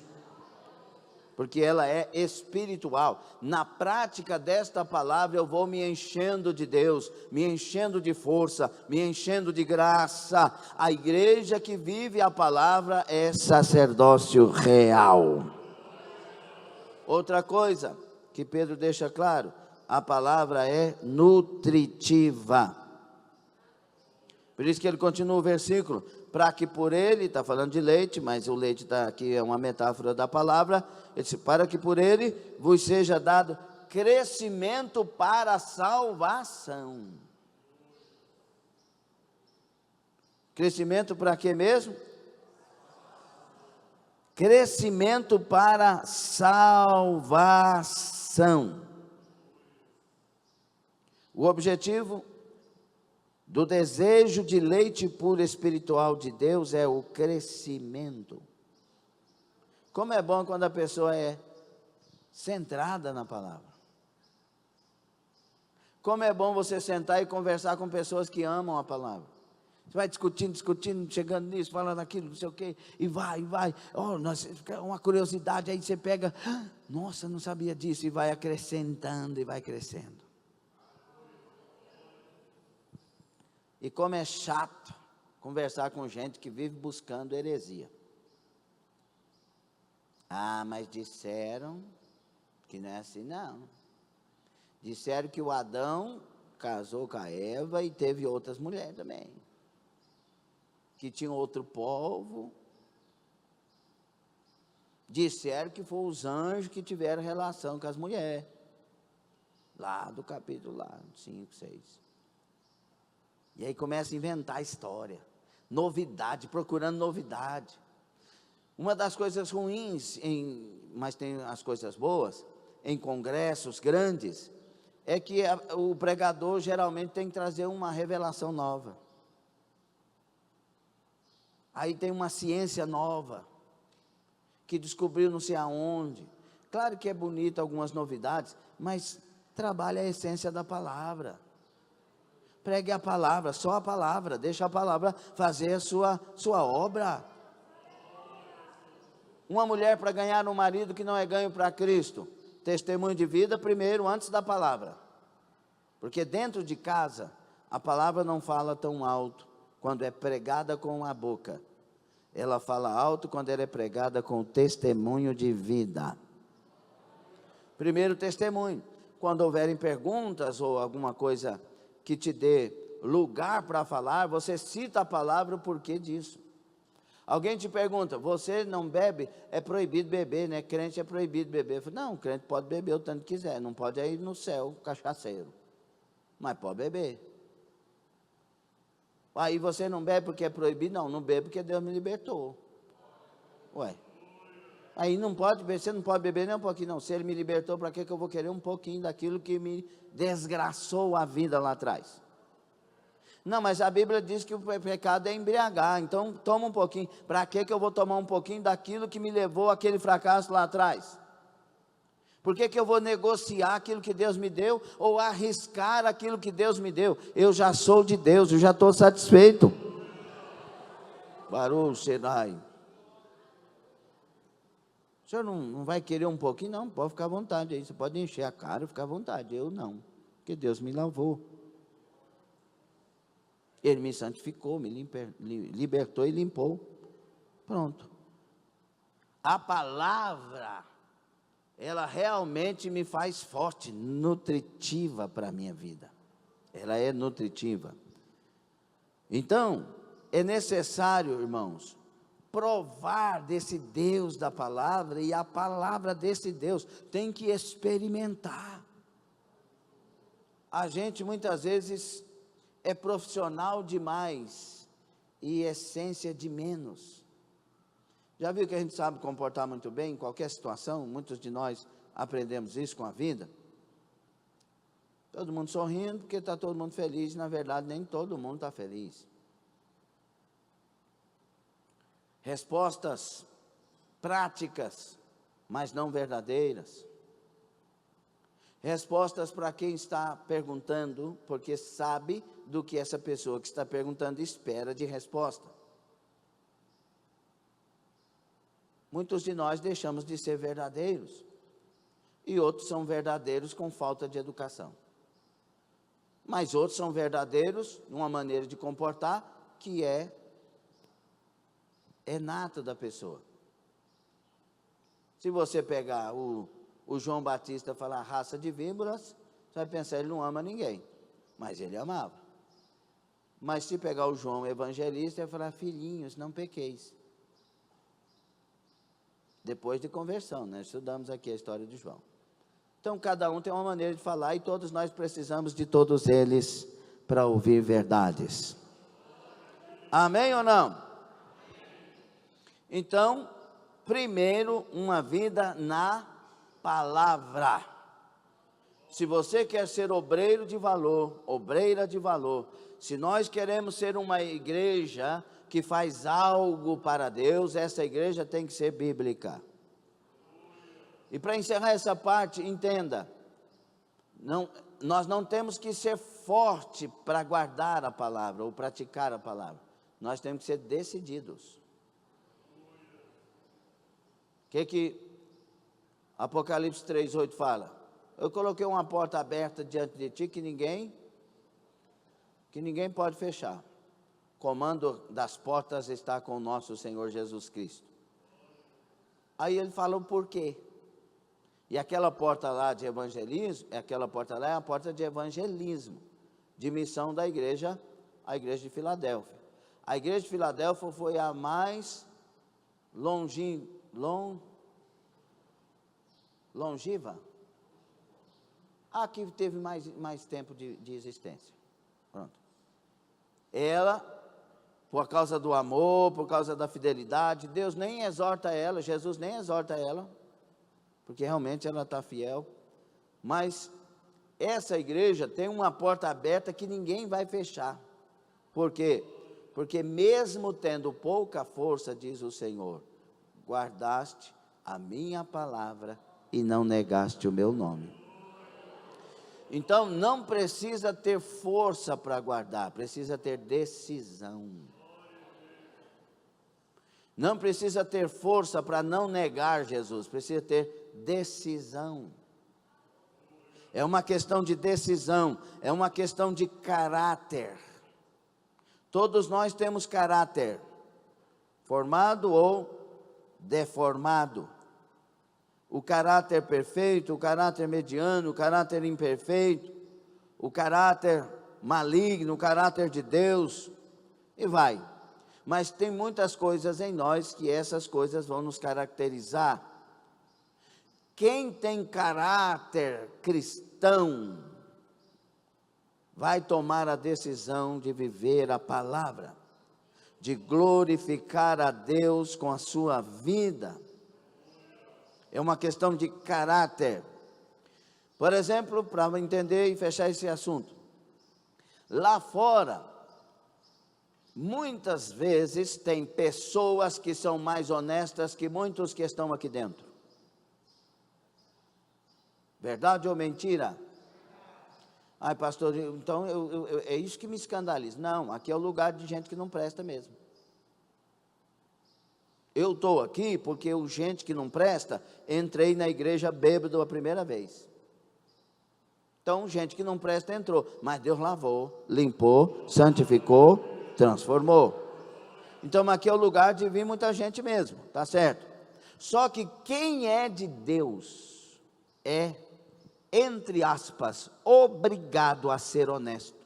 Porque ela é espiritual. Na prática desta palavra eu vou me enchendo de Deus, me enchendo de força, me enchendo de graça. A igreja que vive a palavra é sacerdócio real. Outra coisa que Pedro deixa claro, a palavra é nutritiva. Por isso que ele continua o versículo, para que por ele, está falando de leite, mas o leite está aqui, é uma metáfora da palavra, ele disse, para que por ele vos seja dado crescimento para a salvação. Crescimento para quê mesmo? Crescimento para salvação. O objetivo do desejo de leite puro espiritual de Deus é o crescimento. Como é bom quando a pessoa é centrada na palavra. Como é bom você sentar e conversar com pessoas que amam a palavra. Você vai discutindo, chegando nisso, falando aquilo, não sei o quê, e vai. Oh, uma curiosidade, aí você pega, nossa, não sabia disso, e vai acrescentando e vai crescendo. E como é chato conversar com gente que vive buscando heresia. Mas disseram que não é assim, não. Disseram que o Adão casou com a Eva e teve outras mulheres também. Que tinha outro povo. Disseram que foram os anjos que tiveram relação com as mulheres. Lá do capítulo 5, 6. E aí começa a inventar história, novidade, procurando novidade. Uma das coisas ruins, mas tem as coisas boas, em congressos grandes, é que o pregador geralmente tem que trazer uma revelação nova. Aí tem uma ciência nova, que descobriu não sei aonde. Claro que é bonito algumas novidades, mas trabalha a essência da palavra. Pregue a palavra, só a palavra, deixa a palavra fazer a sua obra. Uma mulher para ganhar um marido que não é ganho para Cristo, testemunho de vida primeiro, antes da palavra. Porque dentro de casa, a palavra não fala tão alto quando é pregada com a boca. Ela fala alto quando ela é pregada com testemunho de vida. Primeiro testemunho, quando houverem perguntas ou alguma coisa que te dê lugar para falar, você cita a palavra o porquê disso. Alguém te pergunta, você não bebe? É proibido beber, né? Crente é proibido beber. Eu falo, não, crente pode beber o tanto que quiser, não pode ir no céu cachaceiro, mas pode beber. Aí você não bebe porque é proibido? Não bebe porque Deus me libertou. Ué, aí não pode beber, você não pode beber nem um pouquinho, não. Se Ele me libertou, para que eu vou querer um pouquinho daquilo que me desgraçou a vida lá atrás? Não, mas a Bíblia diz que o pecado é embriagar, então toma um pouquinho. Para que eu vou tomar um pouquinho daquilo que me levou àquele fracasso lá atrás? Por que eu vou negociar aquilo que Deus me deu, ou arriscar aquilo que Deus me deu? Eu já sou de Deus, eu já estou satisfeito. Baruch Sherai. O senhor não vai querer um pouquinho? Não, pode ficar à vontade aí, você pode encher a cara, ficar à vontade. Eu não, porque Deus me lavou. Ele me santificou, me libertou e limpou. Pronto. A palavra, ela realmente me faz forte, nutritiva para a minha vida. Ela é nutritiva. Então, é necessário, irmãos, provar desse Deus da palavra, e a palavra desse Deus tem que experimentar. A gente muitas vezes é profissional demais e essência de menos. Já viu que a gente sabe comportar muito bem em qualquer situação? Muitos de nós aprendemos isso com a vida? Todo mundo sorrindo porque está todo mundo feliz. Na verdade, nem todo mundo está feliz. Respostas práticas, mas não verdadeiras. Respostas para quem está perguntando, porque sabe do que essa pessoa que está perguntando espera de resposta. Muitos de nós deixamos de ser verdadeiros, e outros são verdadeiros com falta de educação. Mas outros são verdadeiros numa maneira de comportar que é nata da pessoa. Se você pegar o João Batista e falar raça de víboras, você vai pensar, ele não ama ninguém, mas ele amava. Mas se pegar o João evangelista, ele vai falar, filhinhos, não pequeis. Depois de conversão, né? Estudamos aqui a história de João. Então, cada um tem uma maneira de falar, e todos nós precisamos de todos eles para ouvir verdades. Amém ou não? Então, primeiro, uma vida na palavra. Se você quer ser obreiro de valor, obreira de valor, se nós queremos ser uma igreja que faz algo para Deus, essa igreja tem que ser bíblica. E para encerrar essa parte, entenda, nós não temos que ser forte para guardar a palavra ou praticar a palavra. Nós temos que ser decididos. O que Apocalipse 3:8 fala? Eu coloquei uma porta aberta diante de ti que ninguém pode fechar. O comando das portas está com o nosso Senhor Jesus Cristo. Aí ele fala o porquê. E aquela porta lá de evangelismo, aquela porta lá é a porta de evangelismo, de missão da igreja, a igreja de Filadélfia. A igreja de Filadélfia foi a mais longiva. A que teve mais tempo de existência. Pronto. Ela, por causa do amor, por causa da fidelidade, Deus nem exorta ela, Jesus nem exorta ela, porque realmente ela está fiel, mas essa igreja tem uma porta aberta que ninguém vai fechar. Por quê? Porque mesmo tendo pouca força, diz o Senhor, guardaste a minha palavra e não negaste o meu nome. Então não precisa ter força para guardar, precisa ter decisão. Não precisa ter força para não negar Jesus, precisa ter decisão. É uma questão de decisão, é uma questão de caráter. Todos nós temos caráter, formado ou deformado. O caráter perfeito, o caráter mediano, o caráter imperfeito, o caráter maligno, o caráter de Deus, e vai. Mas tem muitas coisas em nós que essas coisas vão nos caracterizar. Quem tem caráter cristão vai tomar a decisão de viver a palavra, de glorificar a Deus com a sua vida. É uma questão de caráter. Por exemplo, para entender e fechar esse assunto, lá fora, muitas vezes tem pessoas que são mais honestas que muitos que estão aqui dentro. Verdade ou mentira? Ai, pastor, então é isso que me escandaliza. Não, aqui é o lugar de gente que não presta mesmo. Eu estou aqui porque gente que não presta, entrei na igreja bêbado a primeira vez. Então, gente que não presta entrou, mas Deus lavou, limpou, santificou, transformou. Então, aqui é o lugar de vir muita gente mesmo, tá certo? Só que quem é de Deus é, entre aspas, obrigado a ser honesto.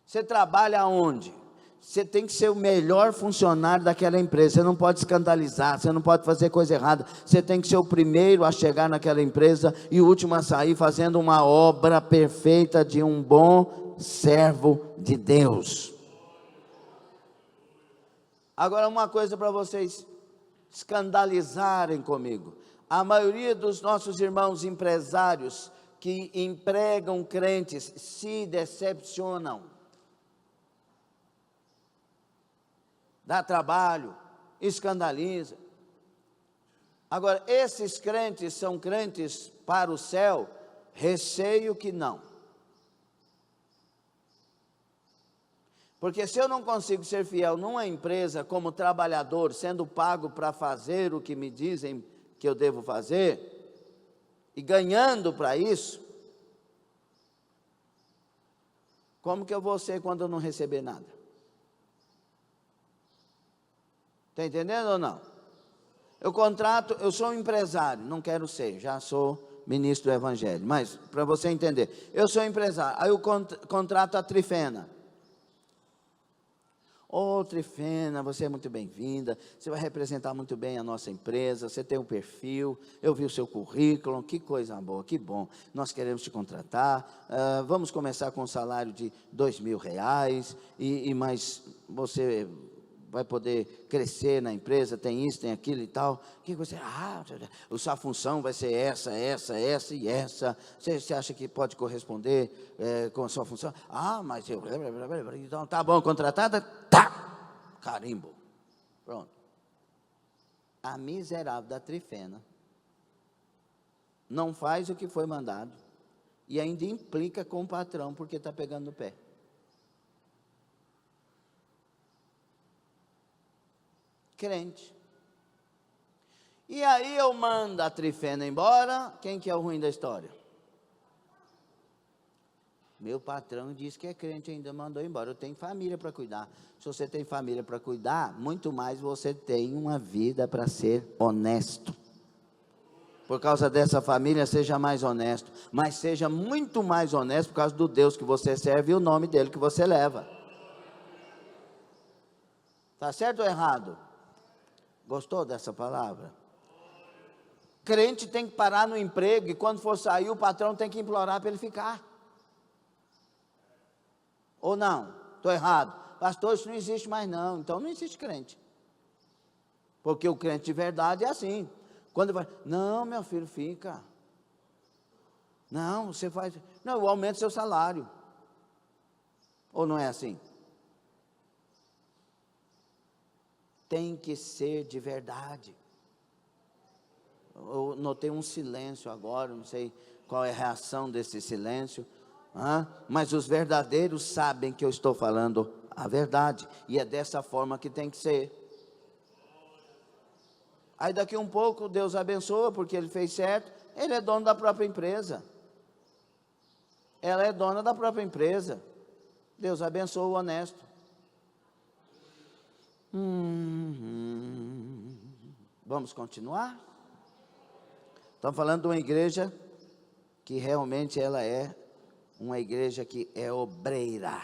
Você trabalha onde? Você tem que ser o melhor funcionário daquela empresa. Você não pode escandalizar, você não pode fazer coisa errada. Você tem que ser o primeiro a chegar naquela empresa e o último a sair, fazendo uma obra perfeita de um bom servo de Deus. Agora, uma coisa para vocês escandalizarem comigo. A maioria dos nossos irmãos empresários que empregam crentes se decepcionam. Dá trabalho, escandaliza. Agora, esses crentes são crentes para o céu? Receio que não. Porque se eu não consigo ser fiel numa empresa como trabalhador, sendo pago para fazer o que me dizem que eu devo fazer, e ganhando para isso, como que eu vou ser quando eu não receber nada? Está entendendo ou não? Eu sou um empresário, não quero ser, já sou ministro do Evangelho, mas para você entender, eu sou empresário, aí eu contrato a Trifena. Ô, Trifena, você é muito bem-vinda, você vai representar muito bem a nossa empresa, você tem um perfil, eu vi o seu currículo, que coisa boa, que bom, nós queremos te contratar, vamos começar com um salário de R$2.000, e mais você vai poder crescer na empresa, tem isso, tem aquilo e tal. Que você, a sua função vai ser essa e essa. Você acha que pode corresponder com a sua função? Mas eu... Então, tá bom, contratada? Tá! Carimbo. Pronto. A miserável da Trifena não faz o que foi mandado e ainda implica com o patrão porque está pegando no pé. Crente. E aí eu mando a Trifena embora, quem que é o ruim da história? Meu patrão disse que é crente, ainda mandou embora, eu tenho família para cuidar. Se você tem família para cuidar, muito mais você tem uma vida para ser honesto. Por causa dessa família, seja mais honesto, mas seja muito mais honesto por causa do Deus que você serve e o nome dele que você leva. Está certo ou errado? Gostou dessa palavra? Crente tem que parar no emprego e quando for sair o patrão tem que implorar para ele ficar. Ou não? Estou errado. Pastor, isso não existe mais não. Então não existe crente. Porque o crente de verdade é assim. Quando vai, não, meu filho, fica. Não, você faz. Não, eu aumento seu salário. Ou não é assim? Tem que ser de verdade. Eu notei um silêncio agora, não sei qual é a reação desse silêncio, mas os verdadeiros sabem que eu estou falando a verdade, e é dessa forma que tem que ser. Aí daqui um pouco Deus abençoa, porque ele fez certo, ele é dono da própria empresa. Ela é dona da própria empresa. Deus abençoa o honesto. Vamos continuar? Estamos falando de uma igreja que realmente ela é uma igreja que é obreira.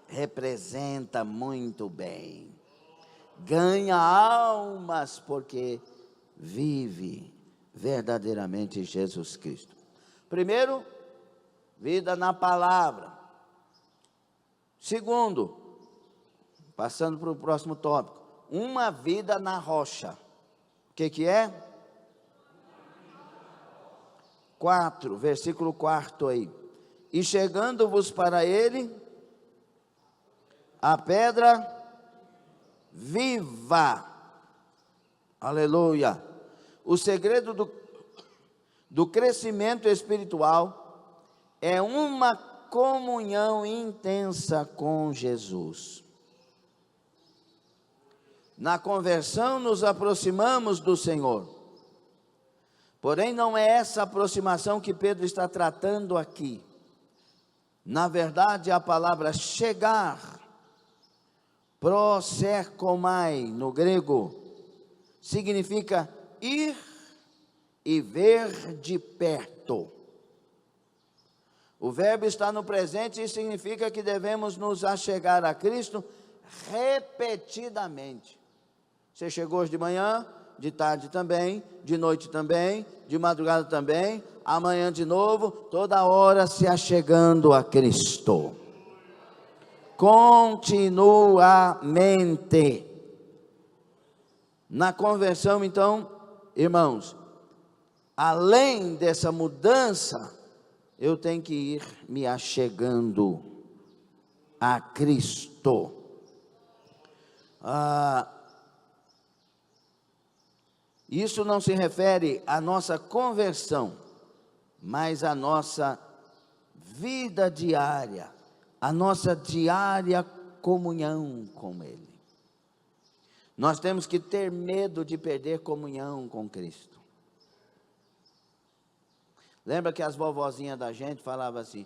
Representa muito bem. Ganha almas porque vive verdadeiramente Jesus Cristo. Primeiro, vida na palavra. Segundo, passando para o próximo tópico, uma vida na rocha. O que é? 4, versículo 4 aí. E chegando-vos para ele, a pedra viva. Aleluia. O segredo do crescimento espiritual é uma comunhão intensa com Jesus. Na conversão nos aproximamos do Senhor. Porém, não é essa aproximação que Pedro está tratando aqui. Na verdade, a palavra chegar, proserkomai, no grego, significa ir e ver de perto. O verbo está no presente e significa que devemos nos achegar a Cristo repetidamente. Você chegou hoje de manhã, de tarde também, de noite também, de madrugada também, amanhã de novo, toda hora se achegando a Cristo. Continuamente. Na conversão, então, irmãos, além dessa mudança, eu tenho que ir me achegando a Cristo. Isso não se refere à nossa conversão, mas à nossa vida diária, à nossa diária comunhão com Ele. Nós temos que ter medo de perder comunhão com Cristo. Lembra que as vovozinhas da gente falavam assim,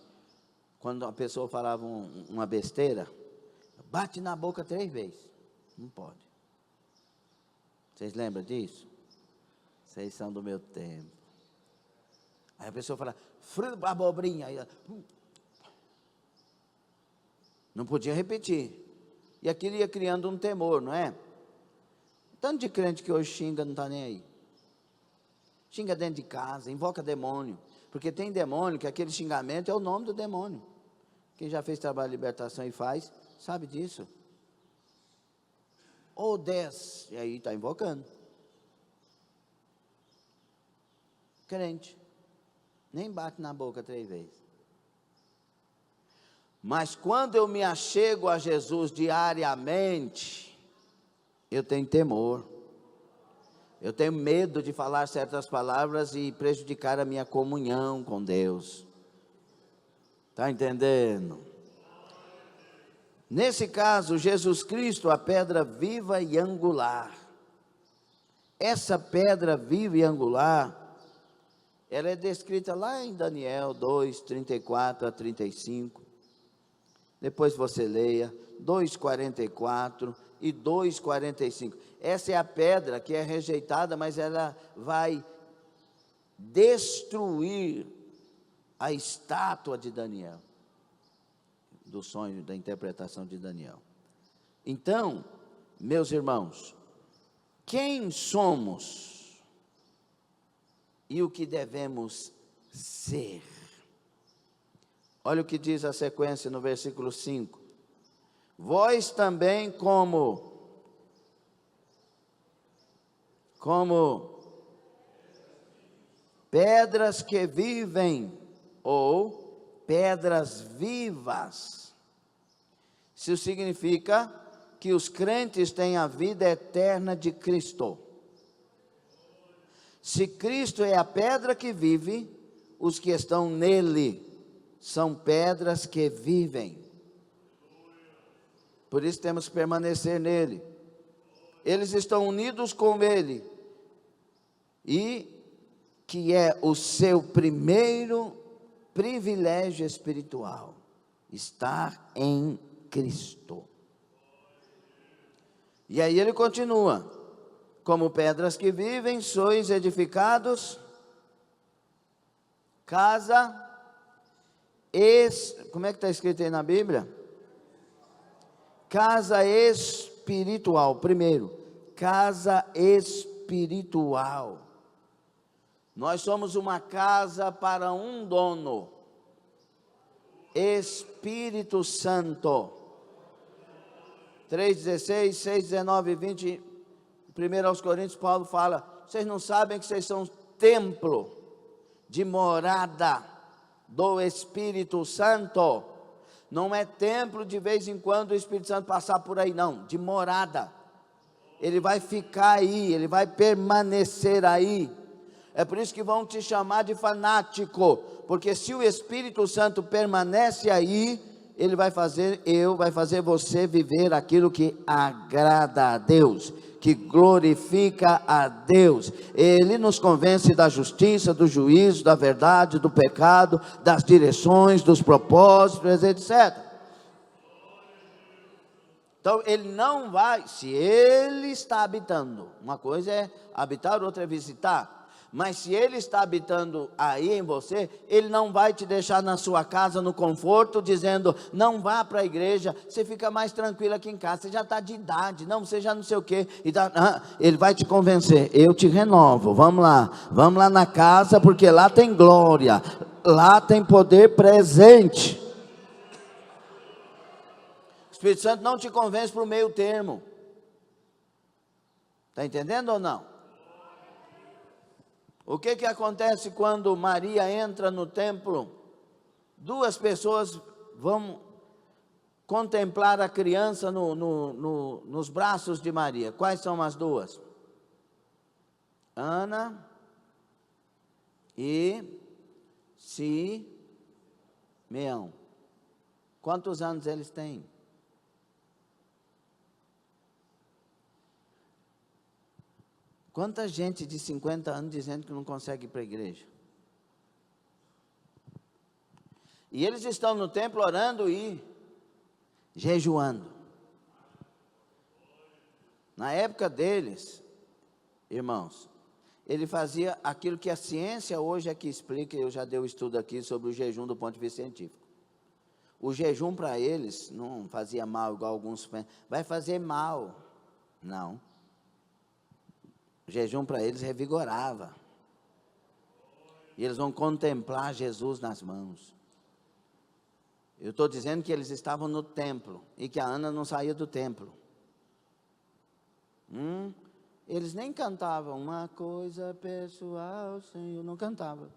quando a pessoa falava uma besteira, bate na boca 3 vezes. Não pode. Vocês lembram disso? Vocês são do meu tempo. Aí a pessoa fala, fruta abobrinha. Aí ela, não podia repetir. E aquilo ia criando um temor, não é? Tanto de crente que hoje xinga, não está nem aí. Xinga dentro de casa, invoca demônio. Porque tem demônio que aquele xingamento é o nome do demônio. Quem já fez trabalho de libertação e faz, sabe disso. Ou 10, e aí está invocando. Crente, nem bate na boca 3 vezes. Mas quando eu me achego a Jesus diariamente, eu tenho temor. Eu tenho medo de falar certas palavras e prejudicar a minha comunhão com Deus. Está entendendo? Nesse caso, Jesus Cristo, a pedra viva e angular. Essa pedra viva e angular, ela é descrita lá em Daniel 2, 34 a 35. Depois você leia 2:44 e 2:45. Essa é a pedra que é rejeitada, mas ela vai destruir a estátua de Daniel, do sonho, da interpretação de Daniel. Então, meus irmãos, quem somos e o que devemos ser? Olha o que diz a sequência no versículo 5. Vós também como pedras que vivem, ou pedras vivas. Isso significa que os crentes têm a vida eterna de Cristo. Se Cristo é a pedra que vive, os que estão nele são pedras que vivem. Por isso temos que permanecer nele. Eles estão unidos com ele. E que é o seu primeiro privilégio espiritual, estar em Cristo. E aí ele continua, como pedras que vivem, sois edificados, casa, como é que está escrito aí na Bíblia? Casa espiritual, primeiro, casa espiritual. Nós somos uma casa para um dono, Espírito Santo. 3:16, 6:19 e 20, 1 aos Coríntios, Paulo fala, vocês não sabem que vocês são templo de morada do Espírito Santo? Não é templo de vez em quando o Espírito Santo passar por aí, não, de morada. Ele vai ficar aí, ele vai permanecer aí. É por isso que vão te chamar de fanático, porque se o Espírito Santo permanece aí, ele vai fazer você viver aquilo que agrada a Deus, que glorifica a Deus. Ele nos convence da justiça, do juízo, da verdade, do pecado, das direções, dos propósitos, etc. Então ele não vai, se ele está habitando, uma coisa é habitar, outra é visitar. Mas se ele está habitando aí em você, ele não vai te deixar na sua casa no conforto, dizendo, não vá para a igreja, você fica mais tranquilo aqui em casa, você já está de idade, não, você já não sei o quê. Ele vai te convencer, eu te renovo, vamos lá na casa, porque lá tem glória, lá tem poder presente. O Espírito Santo não te convence para o meio termo. Está entendendo ou não? O que acontece quando Maria entra no templo? Duas pessoas vão contemplar a criança nos braços de Maria. Quais são as duas? Ana e Simeão. Quantos anos eles têm? Quanta gente de 50 anos dizendo que não consegue ir para a igreja? E eles estão no templo orando e jejuando. Na época deles, irmãos, ele fazia aquilo que a ciência hoje é que explica. Eu já dei um estudo aqui sobre o jejum do ponto de vista científico. O jejum para eles não fazia mal igual alguns pensam. Vai fazer mal. Não. O jejum para eles revigorava. E eles vão contemplar Jesus nas mãos. Eu estou dizendo que eles estavam no templo e que a Ana não saía do templo. Eles nem cantavam uma coisa pessoal, Senhor, não cantavam.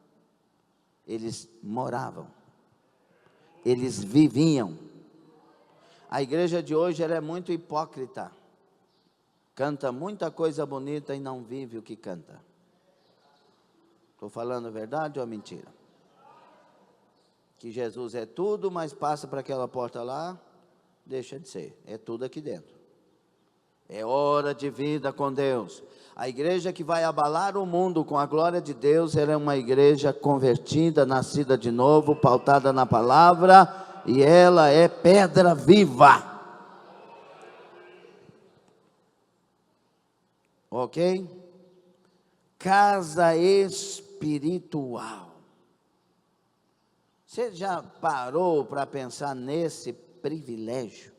Eles moravam. Eles viviam. A igreja de hoje ela é muito hipócrita. Canta muita coisa bonita e não vive o que canta. Estou falando a verdade ou a mentira? Que Jesus é tudo, mas passa para aquela porta lá, deixa de ser. É tudo aqui dentro. É hora de vida com Deus. A igreja que vai abalar o mundo com a glória de Deus, ela é uma igreja convertida, nascida de novo, pautada na palavra, e ela é pedra viva. Ok? Casa espiritual. Você já parou para pensar nesse privilégio?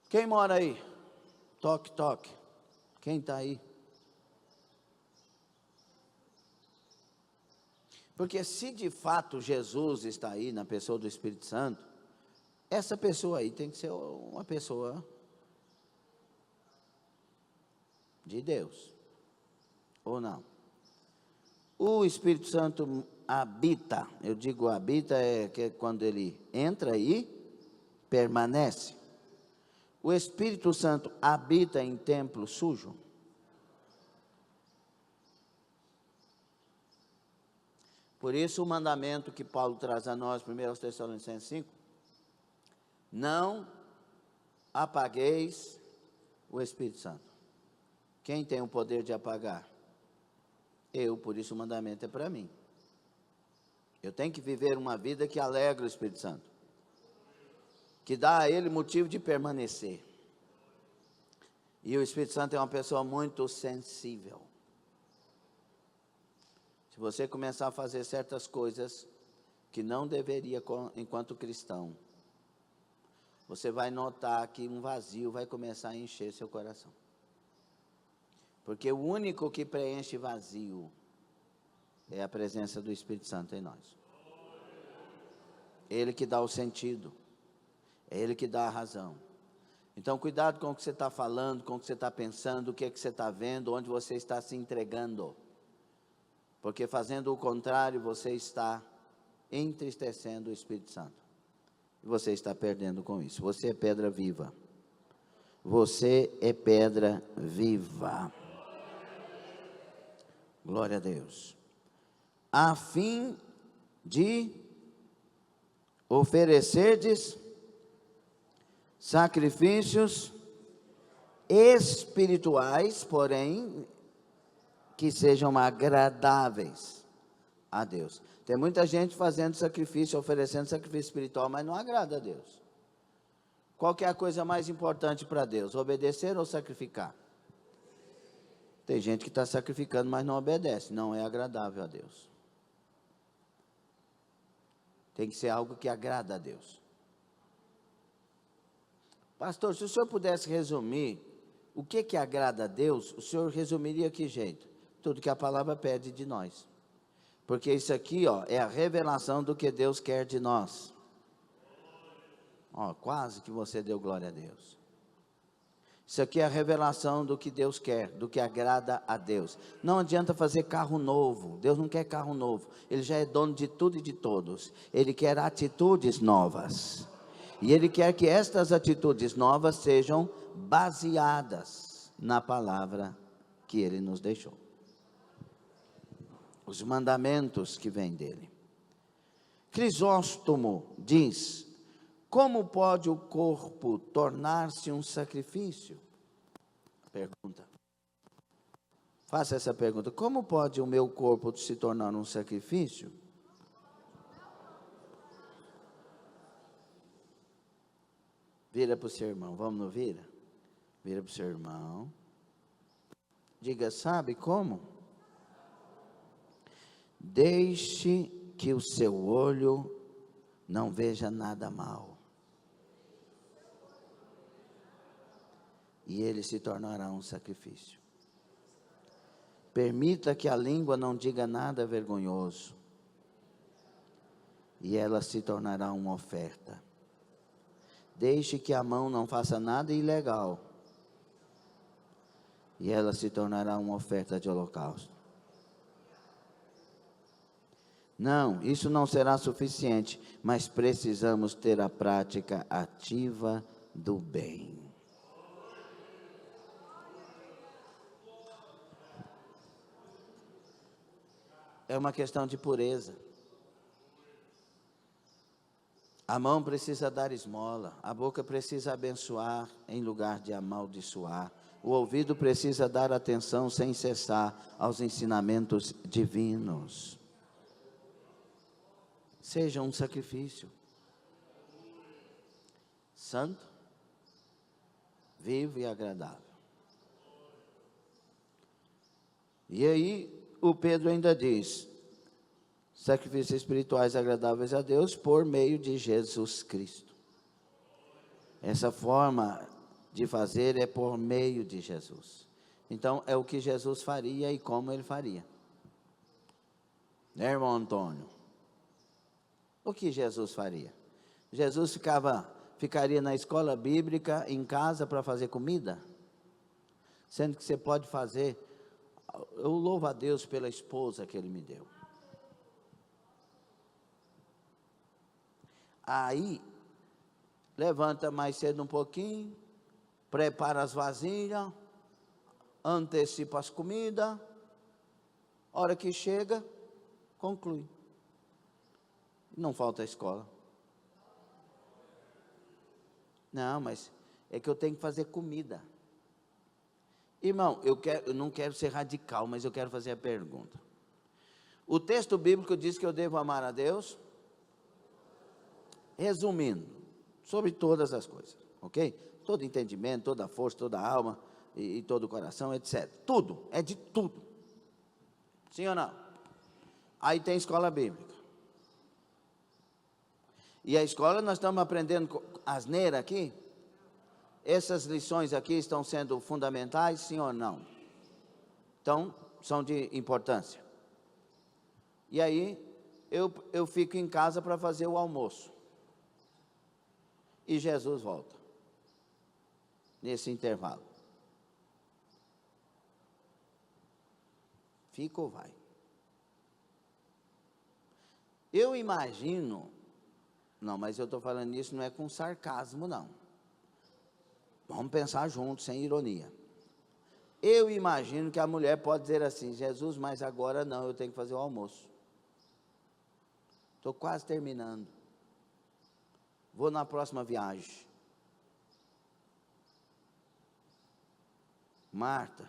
Quem mora aí? Toque, toque. Quem está aí? Porque se de fato Jesus está aí na pessoa do Espírito Santo, essa pessoa aí tem que ser uma pessoa de Deus, ou não? O Espírito Santo habita, eu digo habita, que é quando ele entra e permanece. O Espírito Santo habita em templo sujo? Por isso o mandamento que Paulo traz a nós, 1 Tessalonicenses 5, não apagueis o Espírito Santo. Quem tem o poder de apagar? Eu, por isso o mandamento é para mim. Eu tenho que viver uma vida que alegra o Espírito Santo, que dá a ele motivo de permanecer. E o Espírito Santo é uma pessoa muito sensível. Se você começar a fazer certas coisas que não deveria enquanto cristão, você vai notar que um vazio vai começar a encher seu coração. Porque o único que preenche vazio é a presença do Espírito Santo em nós. Ele que dá o sentido. É Ele que dá a razão. Então, cuidado com o que você está falando, com o que você está pensando, o que é que você está vendo, onde você está se entregando. Porque fazendo o contrário, você está entristecendo o Espírito Santo. E você está perdendo com isso. Você é pedra viva. Você é pedra viva. Glória a Deus. A fim de oferecerdes sacrifícios espirituais, porém, que sejam agradáveis a Deus. Tem muita gente fazendo sacrifício, oferecendo sacrifício espiritual, mas não agrada a Deus. Qual que é a coisa mais importante para Deus? Obedecer ou sacrificar? Tem gente que está sacrificando, mas não obedece. Não é agradável a Deus. Tem que ser algo que agrada a Deus. Pastor, se o senhor pudesse resumir o que agrada a Deus, o senhor resumiria que jeito? Tudo que a palavra pede de nós. Porque isso aqui, é a revelação do que Deus quer de nós. Ó, quase que você deu glória a Deus. Isso aqui é a revelação do que Deus quer, do que agrada a Deus. Não adianta fazer carro novo. Deus não quer carro novo. Ele já é dono de tudo e de todos. Ele quer atitudes novas. E Ele quer que estas atitudes novas sejam baseadas na palavra que Ele nos deixou. Os mandamentos que vêm dEle. Crisóstomo diz: como pode o corpo tornar-se um sacrifício? Pergunta. Faça essa pergunta. Como pode o meu corpo se tornar um sacrifício? Vira para o seu irmão. Vamos no vira? Vira para o seu irmão. Diga, sabe como? Deixe que o seu olho não veja nada mal. E ele se tornará um sacrifício. Permita que a língua não diga nada vergonhoso. E ela se tornará uma oferta. Deixe que a mão não faça nada ilegal. E ela se tornará uma oferta de holocausto. Não, isso não será suficiente, mas precisamos ter a prática ativa do bem. É uma questão de pureza. A mão precisa dar esmola, a boca precisa abençoar em lugar de amaldiçoar, o ouvido precisa dar atenção sem cessar aos ensinamentos divinos. Seja um sacrifício santo, vivo e agradável. E aí o Pedro ainda diz: sacrifícios espirituais agradáveis a Deus por meio de Jesus Cristo. Essa forma de fazer é por meio de Jesus. Então é o que Jesus faria e como Ele faria. Né, irmão Antônio? O que Jesus faria? Jesus ficaria na escola bíblica, em casa, para fazer comida? Sendo que você pode fazer. Eu louvo a Deus pela esposa que Ele me deu. Aí, levanta mais cedo um pouquinho, prepara as vasilhas, antecipa as comidas, hora que chega, conclui. Não falta escola. Não, mas é que eu tenho que fazer comida. Irmão, eu não quero ser radical, mas eu quero fazer a pergunta. O texto bíblico diz que eu devo amar a Deus, resumindo, sobre todas as coisas, ok? Todo entendimento, toda força, toda alma e todo o coração, etc. Tudo, é de tudo. Sim ou não? Aí tem escola bíblica. E a escola nós estamos aprendendo asneira aqui? Essas lições aqui estão sendo fundamentais, sim ou não? Então, são de importância. E aí, eu fico em casa para fazer o almoço. E Jesus volta. Nesse intervalo. Fica ou vai? Eu imagino, não, mas eu estou falando isso não é com sarcasmo, não. Vamos pensar juntos, sem ironia. Eu imagino que a mulher pode dizer assim: Jesus, mas agora não, eu tenho que fazer o almoço. Estou quase terminando. Vou na próxima viagem. Marta,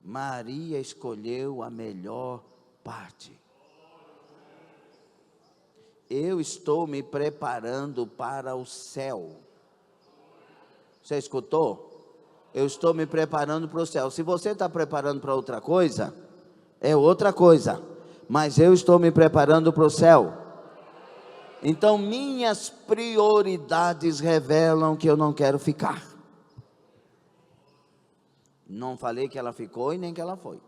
Maria escolheu a melhor parte. Eu estou me preparando para o céu. Você escutou? Eu estou me preparando para o céu. Se você está preparando para outra coisa, é outra coisa. Mas eu estou me preparando para o céu. Então minhas prioridades revelam que eu não quero ficar. Não falei que ela ficou e nem que ela foi.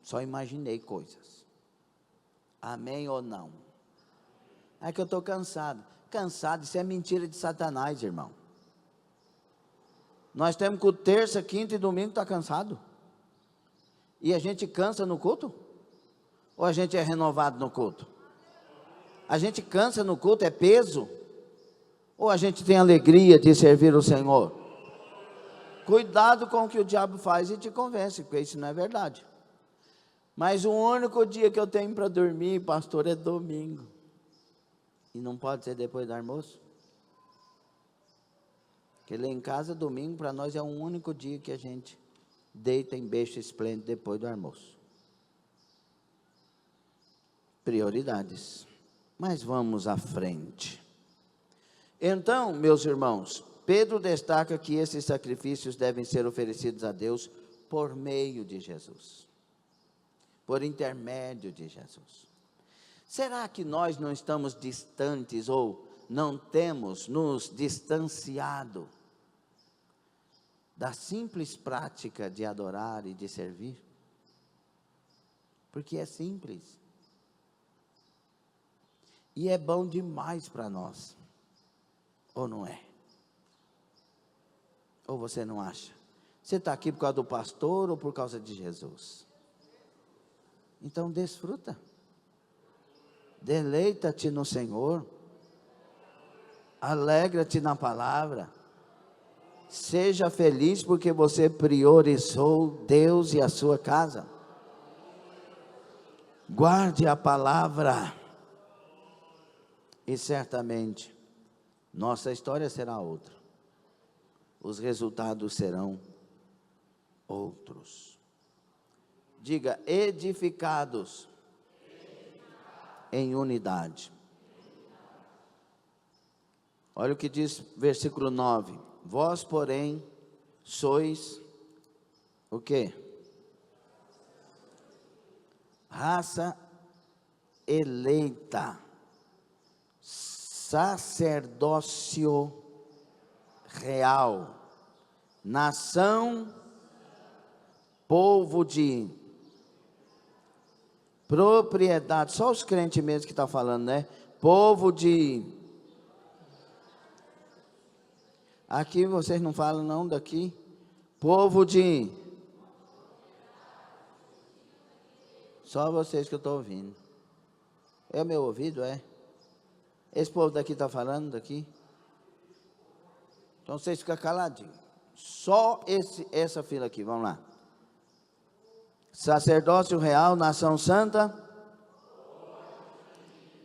Só imaginei coisas. Amém ou não? É que eu estou cansado. cansado, isso é mentira de Satanás, irmão. Nós temos que terça, quinta e domingo está cansado. E a gente cansa no culto? Ou a gente é renovado no culto? A gente cansa no culto, é peso? Ou a gente tem alegria de servir o Senhor? Cuidado com o que o diabo faz e te convence, porque isso não é verdade. Mas o único dia que eu tenho para dormir, pastor, é domingo. E não pode ser depois do almoço? Porque lá em casa, domingo, para nós é o único dia que a gente deita em berço esplêndido depois do almoço. Prioridades. Mas vamos à frente. Então, meus irmãos, Pedro destaca que esses sacrifícios devem ser oferecidos a Deus por meio de Jesus, por intermédio de Jesus. Será que nós não estamos distantes ou não temos nos distanciado da simples prática de adorar e de servir? Porque é simples. E é bom demais para nós. Ou não é? Ou você não acha? Você está aqui por causa do pastor ou por causa de Jesus? Então desfruta. Deleita-te no Senhor. Alegra-te na palavra. Seja feliz porque você priorizou Deus e a sua casa. Guarde a palavra. E certamente nossa história será outra. Os resultados serão outros. Diga, edificados em unidade. Olha o que diz versículo 9. Vós, porém, sois o quê? Raça eleita, sacerdócio real, nação, povo de propriedade. Só os crentes mesmo que estão falando, né? Povo de... Aqui vocês não falam não daqui. Povo de... Só vocês que eu estou ouvindo. É o meu ouvido, é? Esse povo daqui está falando daqui? Então vocês ficam caladinhos. Só essa fila aqui, vamos lá. Sacerdócio real, nação santa.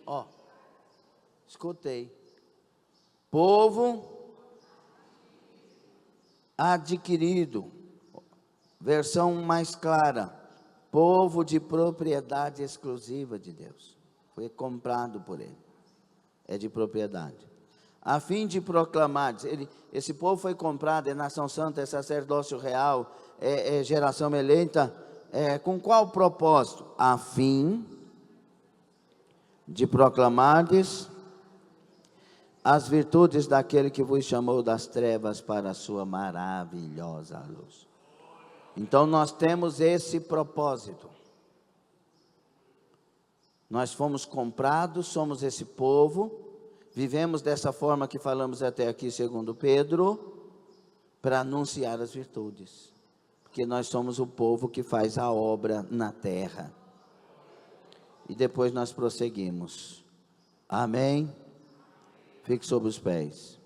Ó, escutei. Povo adquirido. Versão mais clara. Povo de propriedade exclusiva de Deus. Foi comprado por Ele. É de propriedade. A fim de proclamar, esse povo foi comprado, é nação santa, é sacerdócio real, é geração eleita, com qual propósito? A fim de proclamardes as virtudes daquele que vos chamou das trevas para a sua maravilhosa luz. Então nós temos esse propósito. Nós fomos comprados, somos esse povo, vivemos dessa forma que falamos até aqui, segundo Pedro, para anunciar as virtudes. Porque nós somos o povo que faz a obra na terra. E depois nós prosseguimos. Amém? Fique sobre os pés.